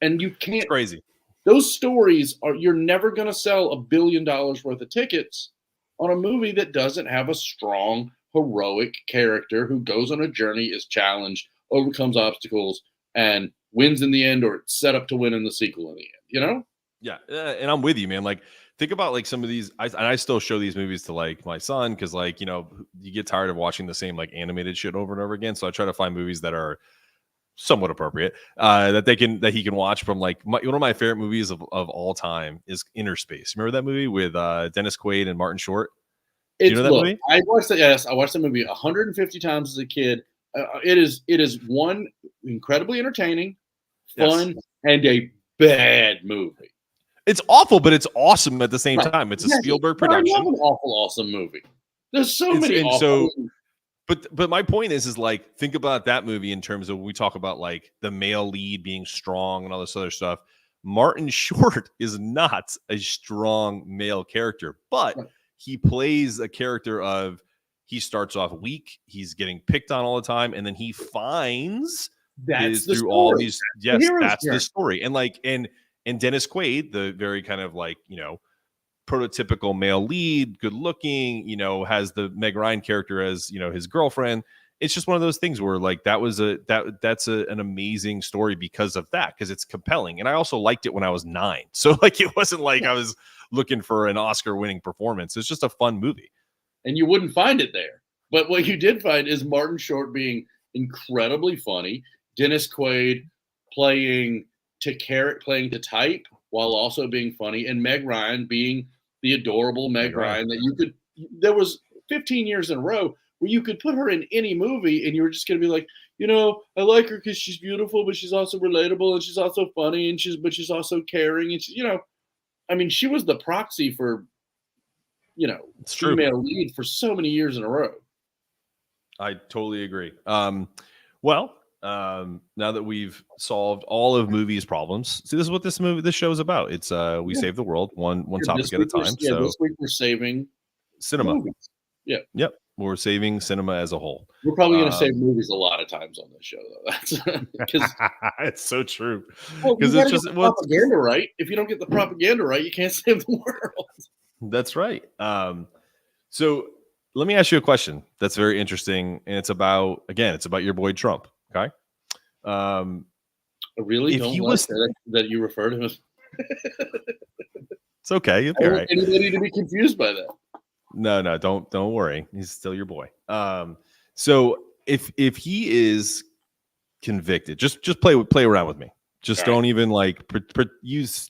And you It's can't, crazy. those stories are, you're never going to sell $1 billion worth of tickets on a movie that doesn't have a strong, heroic character who goes on a journey, is challenged, overcomes obstacles, and wins in the end, or it's set up to win in the sequel in the end, you know? Yeah, and I'm with you, man. Like, think about like some of these. I still show these movies to like my son because, like, you know, you get tired of watching the same like animated shit over and over again. So I try to find movies that are somewhat appropriate that he can watch from like one of my favorite movies of all time is Inner Space. Remember that movie with Dennis Quaid and Martin Short? Do you know that Look, movie? I watched it. Yes, I watched the movie 150 times as a kid. It is one incredibly entertaining, Yes. fun, and a bad movie. It's awful, but it's awesome at the same Right. time. It's a Yes, Spielberg but I love production. an awful, awesome movie. There's so It's many and awful. so but my point is like think about that movie in terms of when we talk about like the male lead being strong and all this other stuff. Martin Short is not a strong male character, but Right. he plays a character of he starts off weak, he's getting picked on all the time, and then he finds That's his the through all story. these The yes, hero's that's the journey. story. And like and Dennis Quaid, the very kind of like, you know, prototypical male lead, good looking, you know, has the Meg Ryan character as, you know, his girlfriend. It's just one of those things where like that's an amazing story because of that, because it's compelling. And I also liked it when I was 9. So like it wasn't like I was looking for an Oscar winning performance. It's just a fun movie. And you wouldn't find it there. But what you did find is Martin Short being incredibly funny, Dennis Quaid playing playing to type while also being funny, and Meg Ryan being the adorable Meg Meg Ryan. Ryan that you could. There was 15 years in a row where you could put her in any movie, and you were just going to be like, you know, I like her because she's beautiful, but she's also relatable, and she's also funny, and she's also caring, and she's, you know, I mean, she was the proxy for, you know, It's true. female lead for so many years in a row. I totally agree. Now that we've solved all of movies problems, see, this is what this show is about. It's we Yeah. save the world one Yeah, topic at a time. So this week we're saving cinema. movies. Yeah, Yep. We're saving cinema as a whole. we're probably going to save movies a lot of times on this show, though. That's because It's so true. well, you Because got it's to get just the propaganda right. If you don't get the propaganda right, you can't save the world. that's right. So let me ask you a question that's very interesting, and it's about your boy Trump. Okay. I really If don't he like was, that you refer to him as. it's okay. You'll I be all don't right. want anybody to be confused by that. No, don't worry. He's still your boy. So if he is convicted, just play around with me. Just All don't right. even like use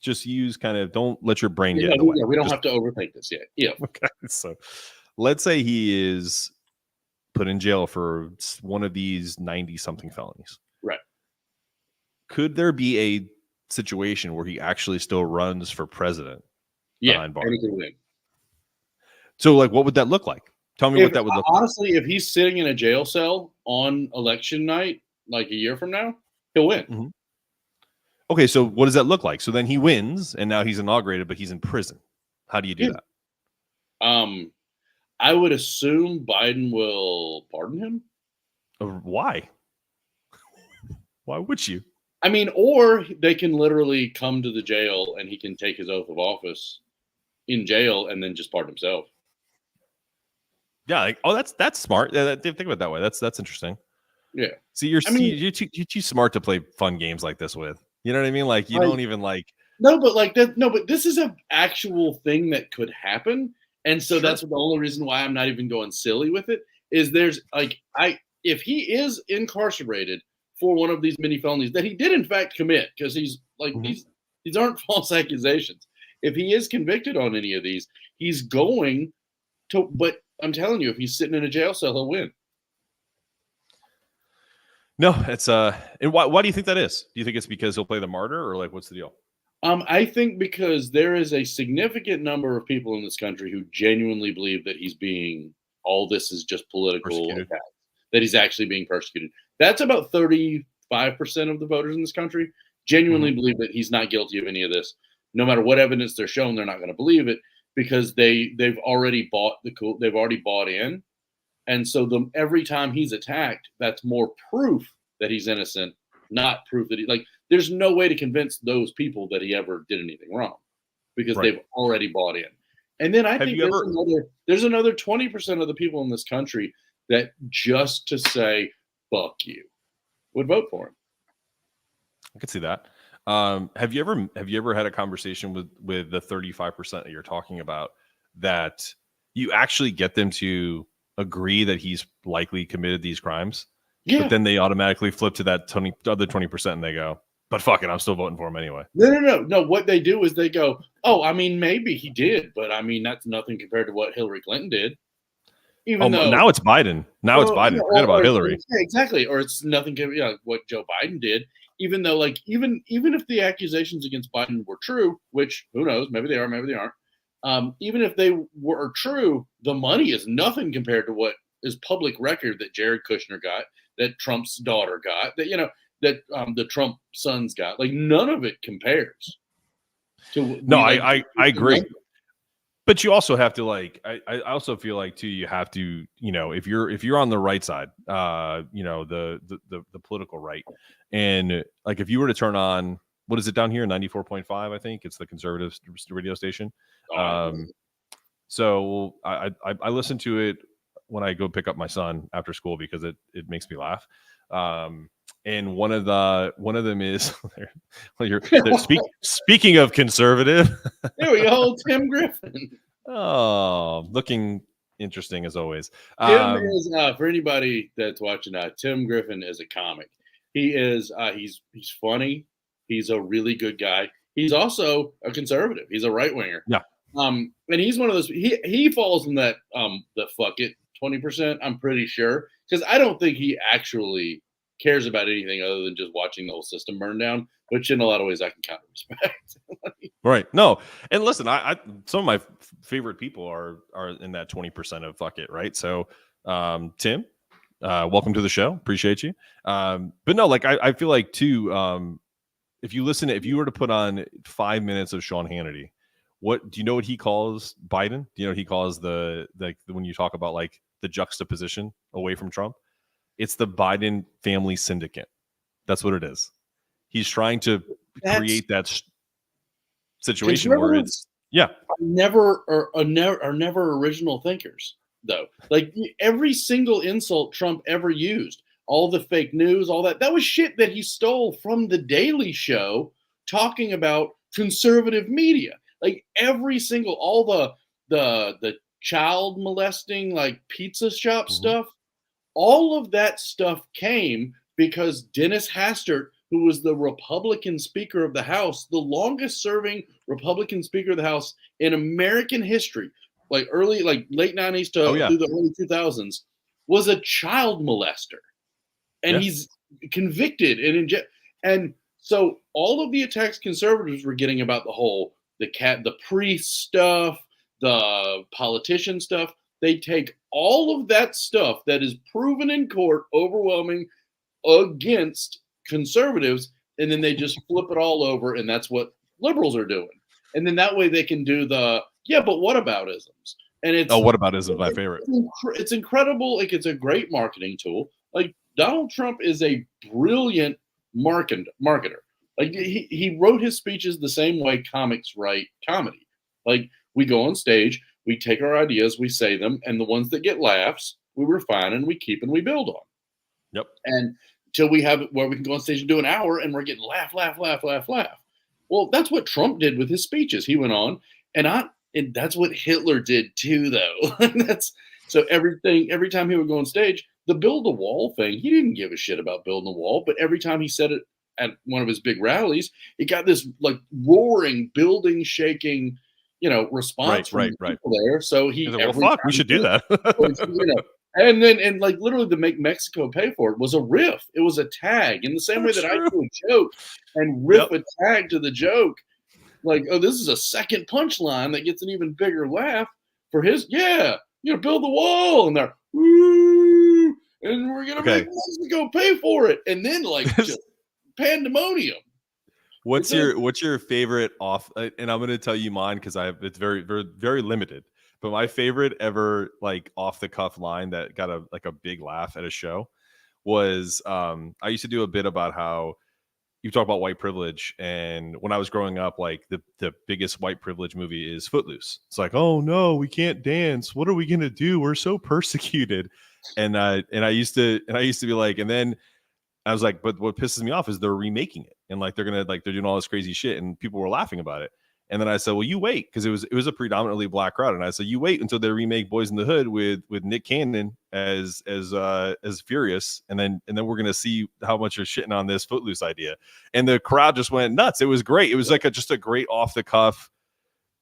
kind of, don't let your brain get Yeah, in the way. we don't Just have to overthink this yet. Yeah, okay. So let's say he is put in jail for one of these 90 something felonies. right. Could there be a situation where he actually still runs for president Yeah, behind bars? and he can win. So like, what would that look like? Tell me what that would look like. Honestly, if he's sitting in a jail cell on election night, like a year from now, he'll win. Mhm. Okay, so what does that look like? So then he wins, and now he's inaugurated, but he's in prison. How do you do Yeah. that? I would assume Biden will pardon him. Why? Why would you? I mean, or they can literally come to the jail and he can take his oath of office in jail and then just pardon himself. Yeah, like, oh, that's smart. Yeah, think of it that way. That's interesting. Yeah. See, I mean, you're too smart to play fun games like this with. You know what I mean? Like you like, don't even like. no, but like that. No, but this is an actual thing that could happen, and so Sure. that's the only reason why I'm not even going silly with it. Is there's like if he is incarcerated for one of these many felonies that he did in fact commit, because he's like Mhm. these aren't false accusations. If he is convicted on any of these, he's going to. But I'm telling you, if he's sitting in a jail cell, he'll win. No, it's and why do you think that is? Do you think it's because he'll play the martyr, or like what's the deal? I think because there is a significant number of people in this country who genuinely believe that he's being all this is just political Persecuted. attack, that he's actually being persecuted. That's about 35% of the voters in this country genuinely Mhm. believe that he's not guilty of any of this. No matter what evidence they're shown, they're not going to believe it because they've already bought they've already bought in. And so every time he's attacked, that's more proof that he's innocent, not proof that he like. There's no way to convince those people that he ever did anything wrong because Right. they've already bought in. And then I Have think you ever? there's another 20% of the people in this country that just to say fuck you would vote for him. I could see that. Have you ever had a conversation with the 35% that you're talking about that you actually get them to agree that he's likely committed these crimes, but Yeah. then they automatically flip to that other 20% and they go, but fuck it, I'm still voting for him anyway. No. What they do is they go, oh, I mean, maybe he did, but I mean, that's nothing compared to what Hillary Clinton did. Oh, Even though now it's Biden. Now it's Well, Biden. yeah, Forget about or Hillary. yeah, exactly, or it's nothing to what Joe Biden did. Even though, like, even if the accusations against Biden were true, which who knows, maybe they are, maybe they aren't. Even if they were true, the money is nothing compared to what is public record that Jared Kushner got, that Trump's daughter got, that that the Trump sons got. Like, none of it compares to No, the like. I agree. But you also have to like I also feel like too you have to, you know, if you're on the right side, you know, the political right, and like if you were to turn on, what is it down here, 94.5, I think it's the conservative radio station. um so I listen to it when I go pick up my son after school because it makes me laugh. And one of them is well, speaking of conservative. There we go, Tim Griffin. Oh, looking interesting as always. Tim is for anybody that's watching. Tim Griffin is a comic. He is. He's funny. He's a really good guy. He's also a conservative. He's a right winger. Yeah. And he's one of those. He falls in that the fuck it 20%. I'm pretty sure because I don't think he actually cares about anything other than just watching the whole system burn down. Which in a lot of ways I can kind of respect. Right. No. And listen, I some of my favorite people are in that 20% of fuck it, right? So Tim, welcome to the show. Appreciate you. But no, like I feel like too, if you were to put on 5 minutes of Sean Hannity, what do you know what he calls Biden? Do you know what he calls the when you talk about like the juxtaposition away from Trump? It's the Biden family syndicate. That's what it is. He's trying to That's create that situation where it's are never original thinkers though. Like every single insult Trump ever used, all the fake news, all that was shit that he stole from the Daily Show talking about conservative media. Like every single all the child molesting like pizza shop stuff, all of that stuff came because Dennis Hastert, who was the Republican Speaker of the House, the longest serving Republican Speaker of the House in American history, like late 90s oh to yeah, through the early 2000s, was a child molester. And yeah. he's convicted and so all of the attacks conservatives were getting about the priest stuff, the politician stuff, they take all of that stuff that is proven in court overwhelming against conservatives, and then they just flip it all over, and that's what liberals are doing. And then that way they can do the but what about isms? And Oh, what about is my favorite? it's incredible. Like it's a great marketing tool. Like Donald Trump is a brilliant marketer. Like he wrote his speeches the same way comics write comedy. Like we go on stage, we take our ideas, we say them, and the ones that get laughs, we refine and we keep and we build on. Yep. And till we have it where we can go on stage and do an hour and we're getting laugh, laugh, laugh, laugh, laugh. Well, that's what Trump did with his speeches. He went on, and that's what Hitler did too, though. So every time he would go on stage, the build a wall thing, he didn't give a shit about building a wall, but every time he said it at one of his big rallies, it got this like roaring, building, shaking, response from the people there. So he said, well, fuck, we should do that. And like literally to make Mexico pay for it was a riff. It was a tag in the same way that I do a joke and riff a tag to the joke. Like, oh, this is a second punchline that gets an even bigger laugh for his. Yeah, build the wall, and they're woo, and we're gonna make Mexico pay for it, and then like just pandemonium. What's your favorite off? And I'm gonna tell you mine because it's very, very, very limited. But my favorite ever like off the cuff line that got a big laugh at a show was I used to do a bit about how you talk about white privilege, and when I was growing up, like the biggest white privilege movie is Footloose. It's like, oh no, we can't dance. What are we gonna do? We're so persecuted. And I used to be like, and then I was like, but what pisses me off is they're remaking it, and like they're doing all this crazy shit, and people were laughing about it. And then I said, well, you wait, because it was a predominantly black crowd. And I said, you wait until they remake Boys in the Hood with Nick Cannon as Furious, and then we're gonna see how much you're shitting on this Footloose idea. And the crowd just went nuts. It was great. It was like just a great off the cuff,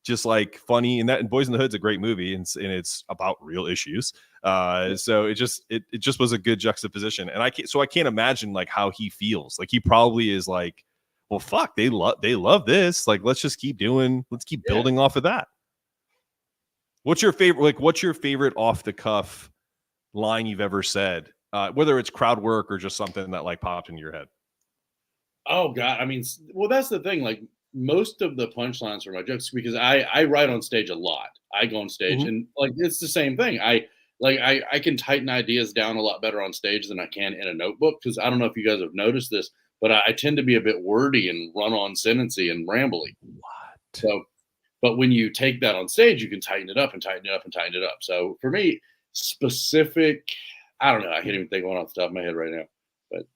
just like funny. And Boys in the Hood's a great movie, and it's about real issues. So it just was a good juxtaposition. And I can't imagine like how he feels. Like he probably is like, well, fuck, they love this. Like, let's keep building off of that. What's your favorite off the cuff line you've ever said? Whether it's crowd work or just something that like popped into your head. Oh God. I mean, well, that's the thing. Like most of the punchlines for my jokes, because I write on stage a lot. I go on stage and like, it's the same thing. I can tighten ideas down a lot better on stage than I can in a notebook. Cause I don't know if you guys have noticed this, but I tend to be a bit wordy and run-on sentencey and rambly. What? So, but when you take that on stage, you can tighten it up and tighten it up and tighten it up. So for me, specific, I don't know. I can't even think of one off the top of my head right now. But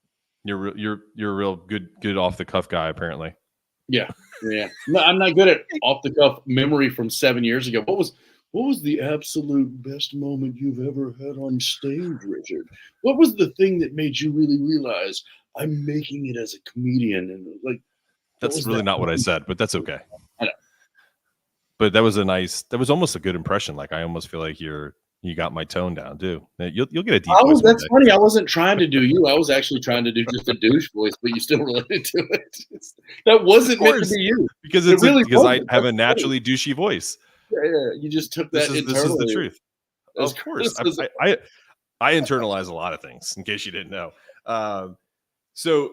you're a real good off the cuff guy, apparently. Yeah. No, I'm not good at off the cuff memory from 7 years ago. What was the absolute best moment you've ever had on stage, Richard? What was the thing that made you really realize I'm making it as a comedian? And like, that's really not what I said, but that's okay. I know. But that was almost a good impression. Like I almost feel like you got my tone down too. You'll get a deep voice. That's funny. I wasn't trying to do you. I was actually trying to do just a douche voice, but you still related to it. That wasn't meant to be you. Because I have a naturally douchey voice. Yeah. You just took that internally. This is the truth. Of course. I internalize a lot of things, in case you didn't know. So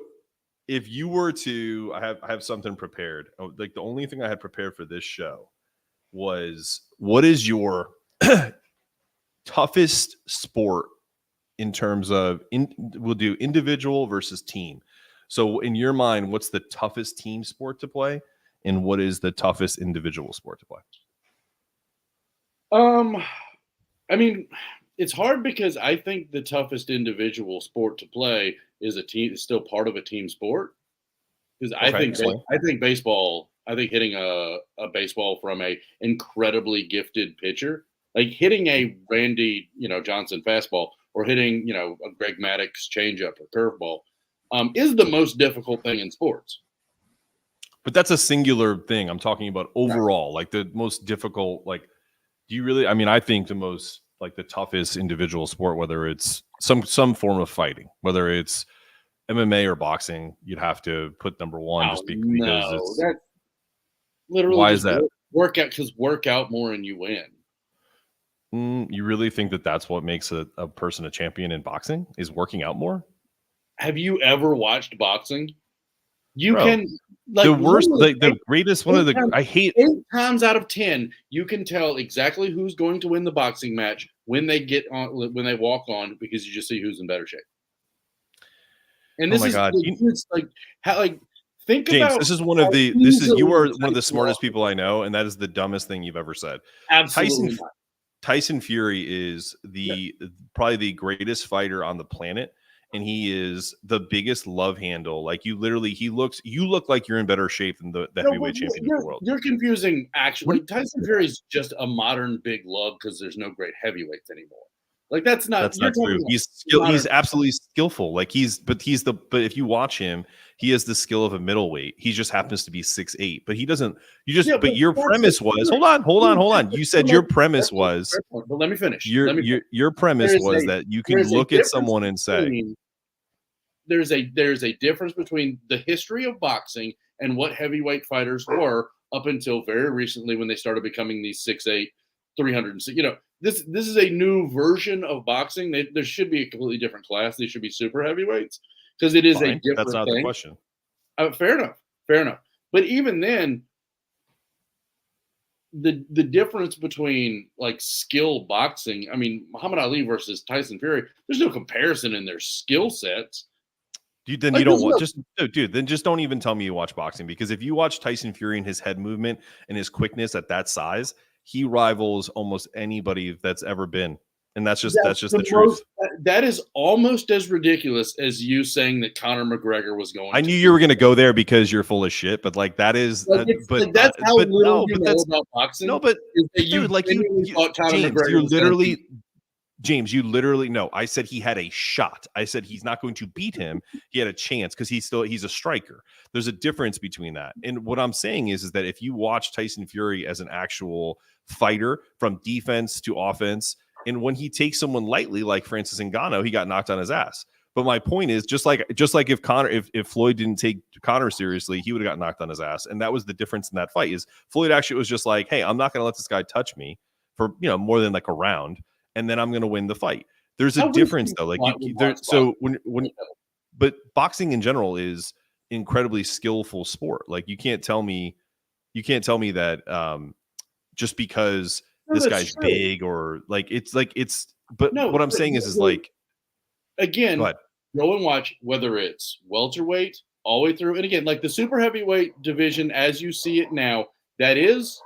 if you were to, I have something prepared. Like the only thing I had prepared for this show was, what is your toughest sport in terms of, we'll do individual versus team. So in your mind, what's the toughest team sport to play? And what is the toughest individual sport to play? I mean, it's hard because I think the toughest individual sport to play is still part of a team sport. Because I think baseball, I think hitting a baseball from a incredibly gifted pitcher, like hitting a Randy, Johnson fastball or hitting, a Greg Maddux changeup or curveball, is the most difficult thing in sports. But that's a singular thing. I'm talking about overall, like the most difficult, like, do you really, I mean, I think the most, like the toughest individual sport, whether it's some form of fighting, whether it's MMA or boxing, you'd have to put number one because it's that literally. Why is that? Workout, because work out more and you win. You really think that that's what makes a person a champion in boxing, is working out more? Have you ever watched boxing? You Bro, can, like, the worst, like the greatest one of the, I hate 8 times out of 10, you can tell exactly who's going to win the boxing match when they walk on, because you just see who's in better shape. And this God. it's like how, like, Think James, about this is one of the you are one of the smartest people I know, and that is the dumbest thing you've ever said. Absolutely not. Tyson Fury is probably the greatest fighter on the planet, and he is the biggest love handle. Like you look like you're in better shape than the heavyweight champion of the world. You're confusing actually. Tyson Fury is just a modern big love because there's no great heavyweights anymore. Like that's not true. He's absolutely skillful. Like but if you watch him, he has the skill of a middleweight. He just happens to be 6'8". But he doesn't. But your premise was hold on. You said your premise was. But let me finish. Your premise was that you can look at someone and say there's a difference between the history of boxing and what heavyweight fighters were up until very recently when they started becoming these 6'8", 306. This is a new version of boxing. There should be a completely different class. They should be super heavyweights because it is a different That's not thing. The question. Fair enough. But even then, the difference between like skill boxing, I mean, Muhammad Ali versus Tyson Fury, there's no comparison in their skill sets. Then just don't even tell me you watch boxing, because if you watch Tyson Fury and his head movement and his quickness at that size, he rivals almost anybody that's ever been. And that's just the truth. That is almost as ridiculous as you saying that Conor McGregor was going. I knew you were going to go there because you're full of shit, but like that is that's how little you know about boxing. No, but dude, like James, you literally no. I said he had a shot. I said he's not going to beat him. He had a chance because he's a striker. There's a difference between that. And what I'm saying is that if you watch Tyson Fury as an actual fighter from defense to offense, and when he takes someone lightly like Francis Ngannou, he got knocked on his ass. But my point is, just like if Floyd didn't take Conor seriously, he would have got knocked on his ass. And that was the difference in that fight. Is Floyd actually was just like, hey, I'm not going to let this guy touch me for more than like a round, and then I'm going to win the fight. There's a difference though. Like but boxing in general is incredibly skillful sport. Like you can't tell me that just because this guy's big or like it's. But what I'm saying is like. Again, go and watch whether it's welterweight all the way through. And again, like the super heavyweight division as you see it now, that is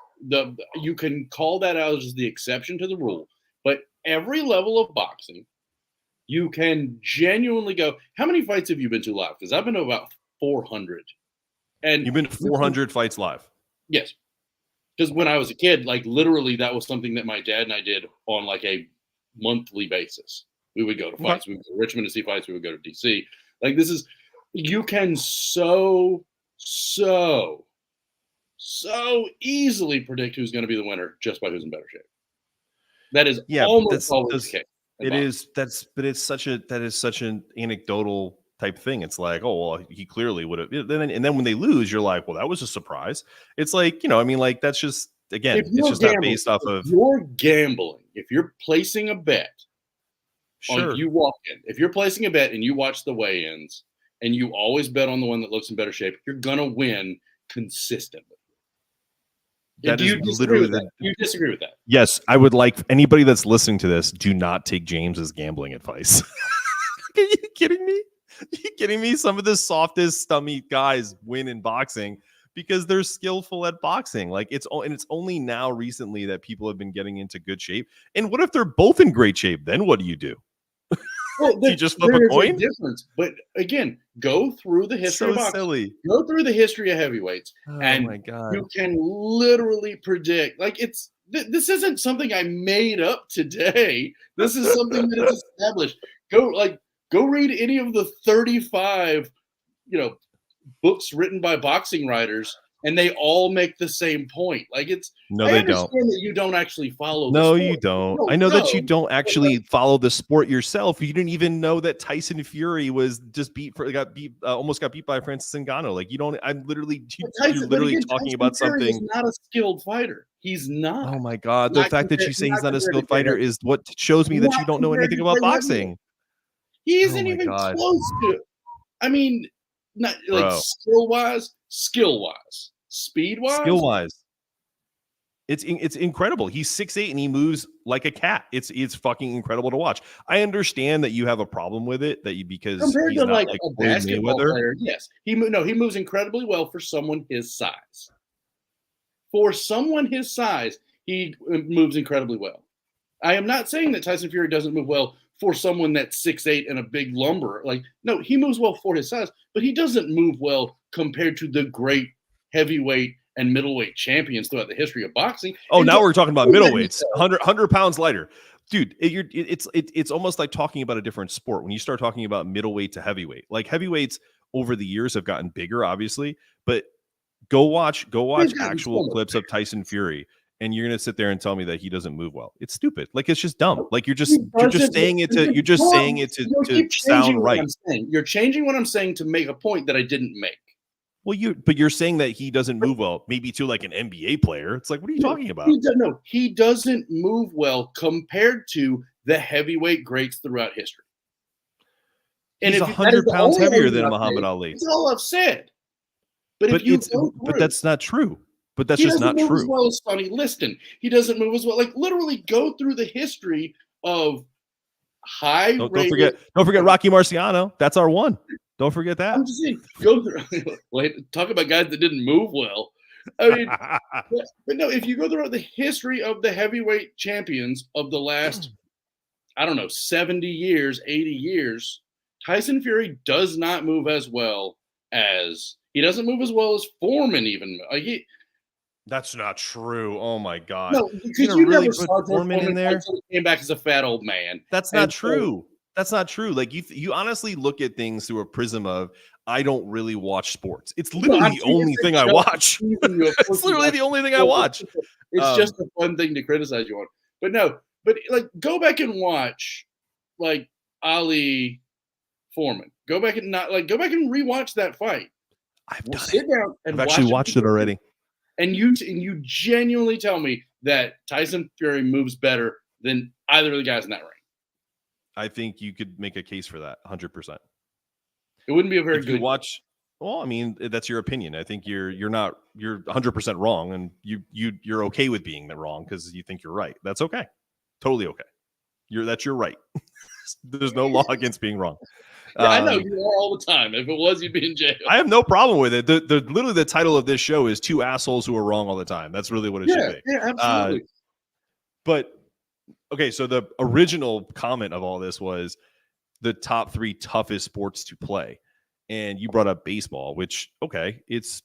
you can call that out as the exception to the rule. But every level of boxing, you can genuinely go, how many fights have you been to live? Because I've been to about 400. And you've been to 400 fights live? Yes. Because when I was a kid, like literally that was something that my dad and I did on like a monthly basis. We would go to fights. We would go to Richmond to see fights. We would go to DC. Like you can so easily predict who's going to be the winner just by who's in better shape. That is almost always the case. But it's such an anecdotal type thing. It's like, oh, well, he clearly would have. And then when they lose, you're like, well, that was a surprise. It's like, that's just, again, it's just not based off of. If you're gambling, if you're placing a bet. Sure. You walk in. If you're placing a bet and you watch the weigh-ins and you always bet on the one that looks in better shape, you're gonna win consistently. Do you disagree with that? Yes, I would like anybody that's listening to this, do not take James's gambling advice. Are you kidding me? Are you kidding me? Some of the softest stomach guys win in boxing because they're skillful at boxing. Like it's only now recently that people have been getting into good shape. And what if they're both in great shape? Then what do? Well, you just flip a coin? Difference. But again, go through the history of boxing. Silly. Go through the history of heavyweights. Oh my God. You can literally predict. Like this isn't something I made up today. This is something that is established. Go read any of the 35, books written by boxing writers, and they all make the same point. Like they don't. That you don't actually follow. No, you don't. I know that you don't actually follow the sport yourself. You didn't even know that Tyson Fury was just almost got beat by Francis Ngannou. Like you don't. I'm literally, you're literally talking about something. He's not a skilled fighter. He's not. Oh my God! The fact that you say he's not a skilled fighter is what shows me that you don't know anything about boxing. He isn't even close to it. I mean, not like skill wise, speed wise. It's incredible. He's 6'8" and he moves like a cat. It's fucking incredible to watch. I understand that you have a problem with it because compared he's to not like like a Floyd basketball Mayweather. player. Yes, he moves incredibly well for someone his size. For someone his size, he moves incredibly well. I am not saying that Tyson Fury doesn't move well for someone that's 6'8" and a big lumber. Like, no, he moves well for his size, but he doesn't move well compared to the great heavyweight and middleweight champions throughout the history of boxing. Oh, And now we're talking about don't- middleweights, 100 pounds lighter. Dude, it's almost like talking about a different sport when you start talking about middleweight to heavyweight. Like heavyweights over the years have gotten bigger, obviously, but go watch actual clips of Tyson Fury, and you're gonna sit there and tell me that he doesn't move well. It's stupid. Like it's just dumb. Like you're just saying it to sound right. You're changing what I'm saying to make a point that I didn't make. Well, you're saying that he doesn't move well, maybe to like an NBA player. It's like, what are you talking about? He doesn't move well compared to the heavyweight greats throughout history. And he's 100 pounds heavier than Muhammad Ali. That's all I've said. But that's not true. But that's just not true. He doesn't move as well as Sonny Liston. He doesn't move as well. Like literally, go through the history of high. Don't forget Rocky Marciano. That's our one. Don't forget that. I'm just saying, go through. Wait, talk about guys that didn't move well. I mean, but no, if you go through the history of the heavyweight champions of the last, I don't know, 70 years, 80 years, Tyson Fury does not move as well as he doesn't move as well as Foreman even. That's not true. Oh my God! No, because you never saw Foreman in there. He came back as a fat old man. That's not true. That's not true. Like you honestly look at things through a prism of I don't really watch sports. It's literally the only thing I watch. It's literally the only thing I watch. It's just a fun thing to criticize you on. But no, like go back and watch like Ali Foreman. Go back and rewatch that fight. I've actually watched it already. And you genuinely tell me that Tyson Fury moves better than either of the guys in that ring. I think you could make a case for that 100%. It wouldn't be a very good watch. Well, I mean, that's your opinion. I think you're 100% wrong, and you're okay with being wrong because you think you're right. That's okay. Totally okay. That's your right. There's no law against being wrong. Yeah, I know you are all the time. If it was, you'd be in jail. I have no problem with it. Literally the title of this show is Two Assholes Who Are Wrong All the Time. That's really what it should be. Yeah, absolutely. But okay, so the original comment of all this was the top 3 toughest sports to play. And you brought up baseball, which, okay, it's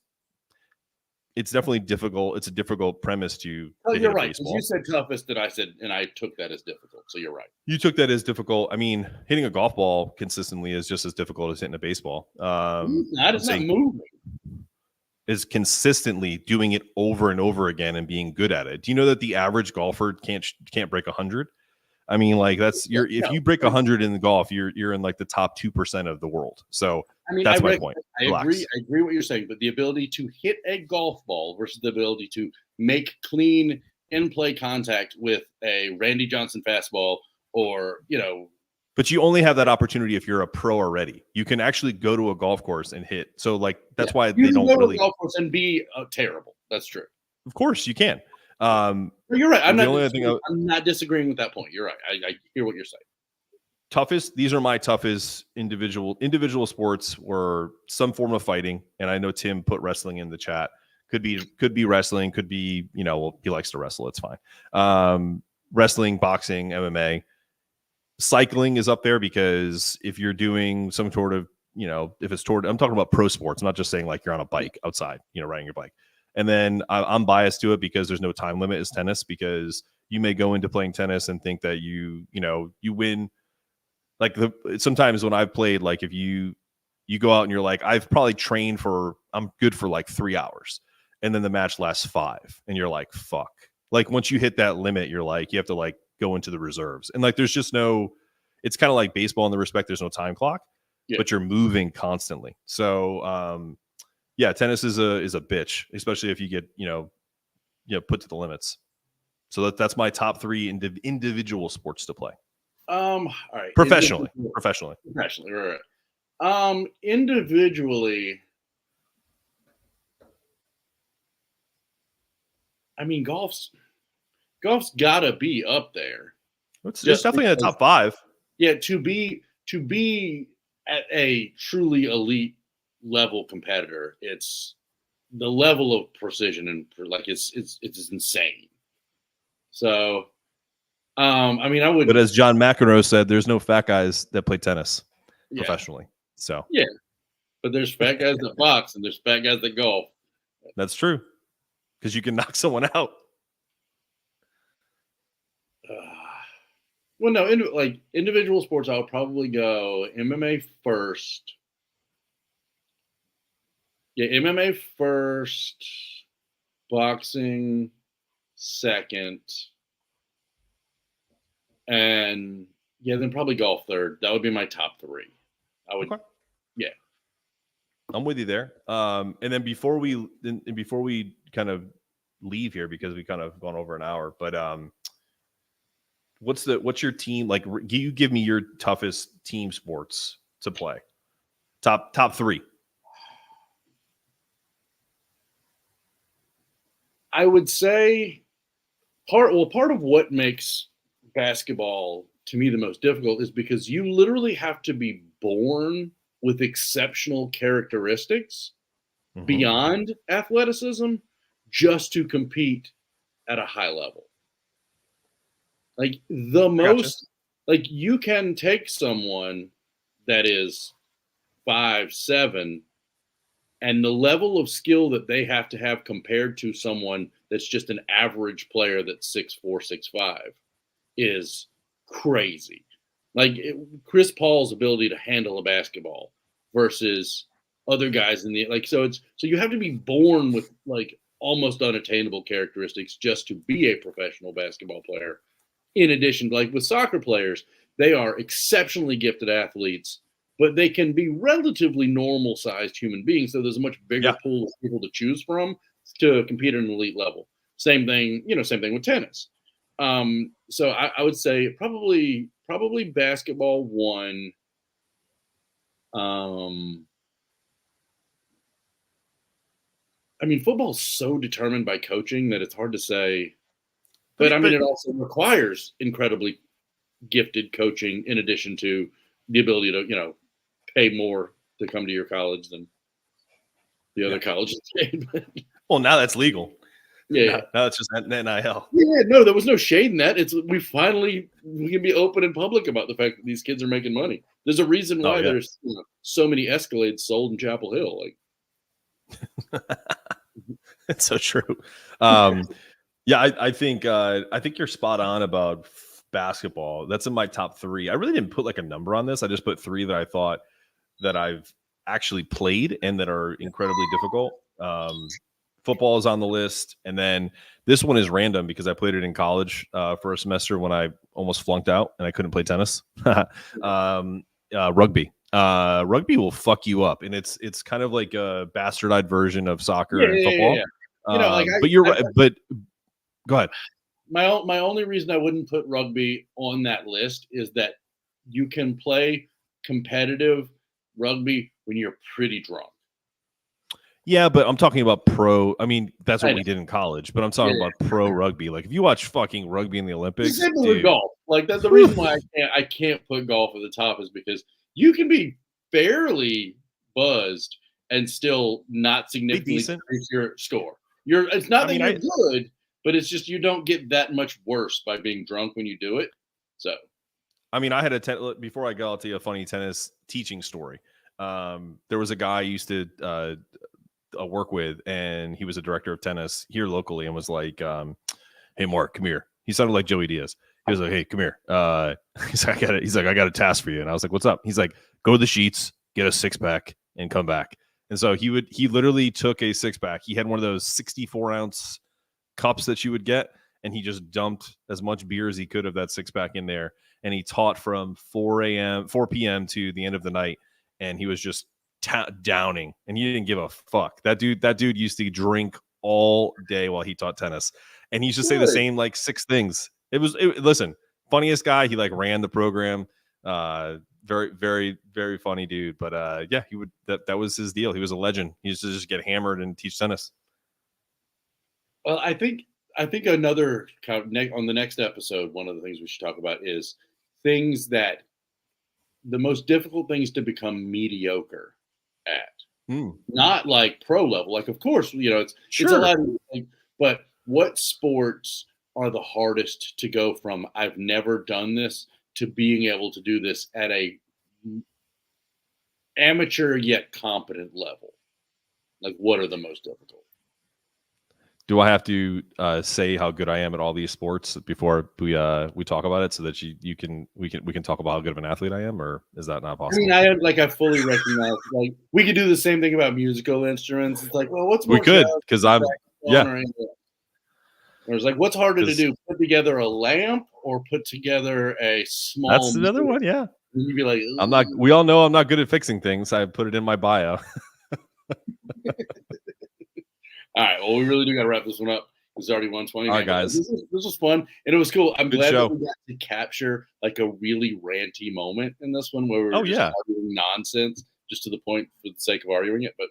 definitely difficult. It's a difficult premise to you're right. You said toughest, and I took that as difficult. So you're right. You took that as difficult. I mean, hitting a golf ball consistently is just as difficult as hitting a baseball. It's not moving. Is consistently doing it over and over again and being good at it. Do you know that the average golfer can't break 100? I mean, like if you break 100 in the golf, you're in like the top 2% of the world. So I mean, that's my point. I agree what you're saying, but the ability to hit a golf ball versus the ability to make clean in-play contact with a Randy Johnson fastball, or But you only have that opportunity if you're a pro already. You can actually go to a golf course and hit. So like that's why they don't really go to a golf course and be terrible. That's true. Of course you can. You're right. I'm not disagreeing with that point. You're right. I hear what you're saying. These are my toughest individual sports were some form of fighting. And I know Tim put wrestling in the chat. Could be wrestling, could be, he likes to wrestle. It's fine. Wrestling, boxing, MMA. Cycling is up there because if you're doing some sort of, I'm talking about pro sports. I'm not just saying like you're on a bike outside, riding your bike. And then I'm biased to it because there's no time limit as tennis, because you may go into playing tennis and think that you win. Like sometimes when I've played, like if you go out and you're like, I've probably trained I'm good for like 3 hours. And then the match lasts 5 and you're like, fuck. Like once you hit that limit, you're like, you have to like go into the reserves. And like, there's just it's kind of like baseball in the respect, there's no time clock, but you're moving constantly. So, yeah, tennis is a bitch, especially if you get, put to the limits. So that's my top 3 individual sports to play. All right. Professionally, right. Individually, I mean, golf's gotta be up there. It's Just definitely in the because, top five. yeah, to be at a truly elite level competitor, it's the level of precision and like it's insane. So, I mean, I But wouldn't. as John McEnroe said, there's no fat guys that play tennis Yeah, professionally. So yeah. But there's fat guys that box and there's fat guys that golf. that's true because you can knock someone out. Well, no, like individual sports, I would probably go MMA first. Yeah, MMA first, boxing second, and yeah, then probably golf third. That would be my top three. I would, Okay. yeah. I'm with you there. And then before we kind of leave here because we kind of gone over an hour, but what's your team like? You give me your toughest team sports to play. Top three. I would say part of what makes basketball to me the most difficult is because you literally have to be born with exceptional characteristics Mm-hmm. beyond athleticism just to compete at a high level. Like the I gotcha. most, like you can take someone that is 5'7", and the level of skill that they have to have compared to someone that's just an average player that's 6'4", 6'5", is crazy. Like Chris Paul's ability to handle a basketball versus other guys in the like. So you have to be born with like almost unattainable characteristics just to be a professional basketball player. In addition, like with soccer players, they are exceptionally gifted athletes, but they can be relatively normal sized human beings. So there's a much bigger Yeah. pool of people to choose from to compete at an elite level. Same thing, same thing with tennis. So I would say probably basketball one. Um, I mean, football's so determined by coaching that it's hard to say. But I mean, But it also requires incredibly gifted coaching in addition to the ability to, pay more to come to your college than the yeah. other colleges paid. Well, now that's legal. Yeah. Now it's just NIL. Yeah, no, there was no shade in that. We can be open and public about the fact that these kids are making money. There's a reason Oh why yeah. there's so many Escalades sold in Chapel Hill. Like, It's so true. Yeah, I think you're spot on about basketball. That's in my top three. I really didn't put like a number on this. I just put three that I thought that I've actually played and that are incredibly difficult. Football is on the list, and then this one is random because I played it in college for a semester when I almost flunked out and I couldn't play tennis. Rugby. Rugby will fuck you up, and it's kind of like a bastardized version of yeah, soccer and yeah, yeah, football. yeah. Like But you're right. But go ahead. my only reason I wouldn't put rugby on that list is that you can play competitive rugby when you're pretty drunk. Yeah, but I'm talking about pro. I mean, that's I what know. we did in college, but I'm Yeah, talking about pro rugby. Like if you watch fucking rugby in the Olympics, same thing with dude. golf. Like the reason why I can't put golf at the top is because you can be fairly buzzed and still not significantly decent. increase your score. It's not I that mean, you're good, but it's just you don't get that much worse by being drunk when you do it. So I had before I go, I'll tell you a funny tennis teaching story. There was a guy I used to work with, and he was a director of tennis here locally, and was like, "Hey, Mark, come here." He sounded like Joey Diaz. He was like, "Hey, come here." He's like, I got a task for you. And I was like, "What's up?" He's like, "Go to the sheets, get a 6-pack, and come back." And so he literally took a 6-pack. He had one of those 64-ounce cups that you would get, and he just dumped as much beer as he could of that 6-pack in there. And he taught from 4 p.m. to the end of the night, and he was just downing, and he didn't give a fuck. That dude used to drink all day while he taught tennis, and he used to say the same like 6 things. Listen, funniest guy. He like ran the program. Very, very, very funny dude. But yeah, he would that was his deal. He was a legend. He used to just get hammered and teach tennis. well, I think I think another kind of on the next episode, one of the things we should talk about is things that the most difficult things to become mediocre at. Not like pro level. Like, of course, it's a lot, but what sports are the hardest to go from I've never done this to being able to do this at a amateur yet competent level? Like, what are the most difficult? Do I have to say how good I am at all these sports before we talk about it, so that we can talk about how good of an athlete I am, or is that not possible? I mean, I fully recognize. Like, we could do the same thing about musical instruments. It's like, well, what's more we could, because I'm Or it's like, what's harder to do? Put together a lamp or put together a small. That's another one, yeah. And you'd be like, I'm not. We all know I'm not good at fixing things. I put it in my bio. All right. Well, we really do got to wrap this one up. It's already 1:20. All right, guys. This was fun, and it was cool. I'm glad show. that we got to capture like a really ranty moment in this one where we were just arguing nonsense, just to the point for the sake of arguing it. But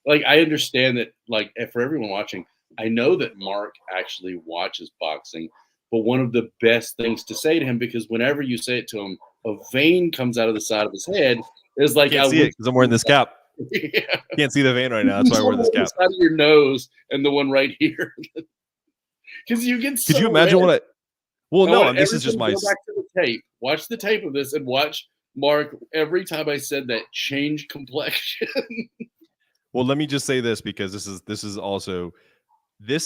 like, I understand that, like, for everyone watching, I know that Mark actually watches boxing, but one of the best things to say to him, because whenever you say it to him, a vein comes out of the side of his head. Is like, I can't see it because I'm wearing this cap. Yeah. Can't see the vein right now. That's why I wear this cap. The side of your nose and the one right here. Because you get. Could you imagine what I? Well, no. This is just my. Go back to the tape. Watch the tape of this and watch Mark every time I said that change complexion. Well, let me just say this, because this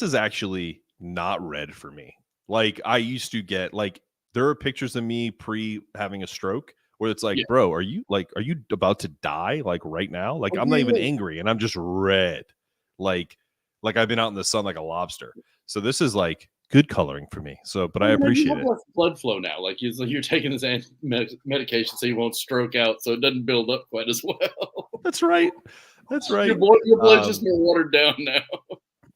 is actually not red for me. Like, I used to get, like, there are pictures of me pre having a stroke where it's like, bro, are you about to die, like, right now? Like, I'm not even angry and I'm just red. Like I've been out in the sun like a lobster. So this is like good coloring for me. So, but I appreciate it. Blood flow now. Like, you're taking this medication so you won't stroke out, so it doesn't build up quite as well. That's right. That's right. Your blood's just more watered down now.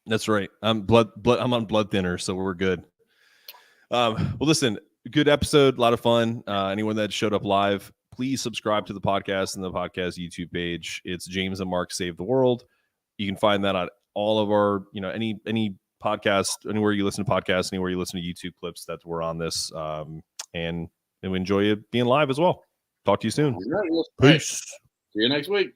That's right. I'm on blood thinner, so we're good. Well, listen, good episode, a lot of fun. Anyone that showed up live, please subscribe to the podcast and the podcast YouTube page. It's James and Mark Save the World. You can find that on all of our, any podcast, anywhere you listen to podcasts, anywhere you listen to YouTube clips that we're on this. And we enjoy you being live as well. Talk to you soon. Right. Peace. See you next week.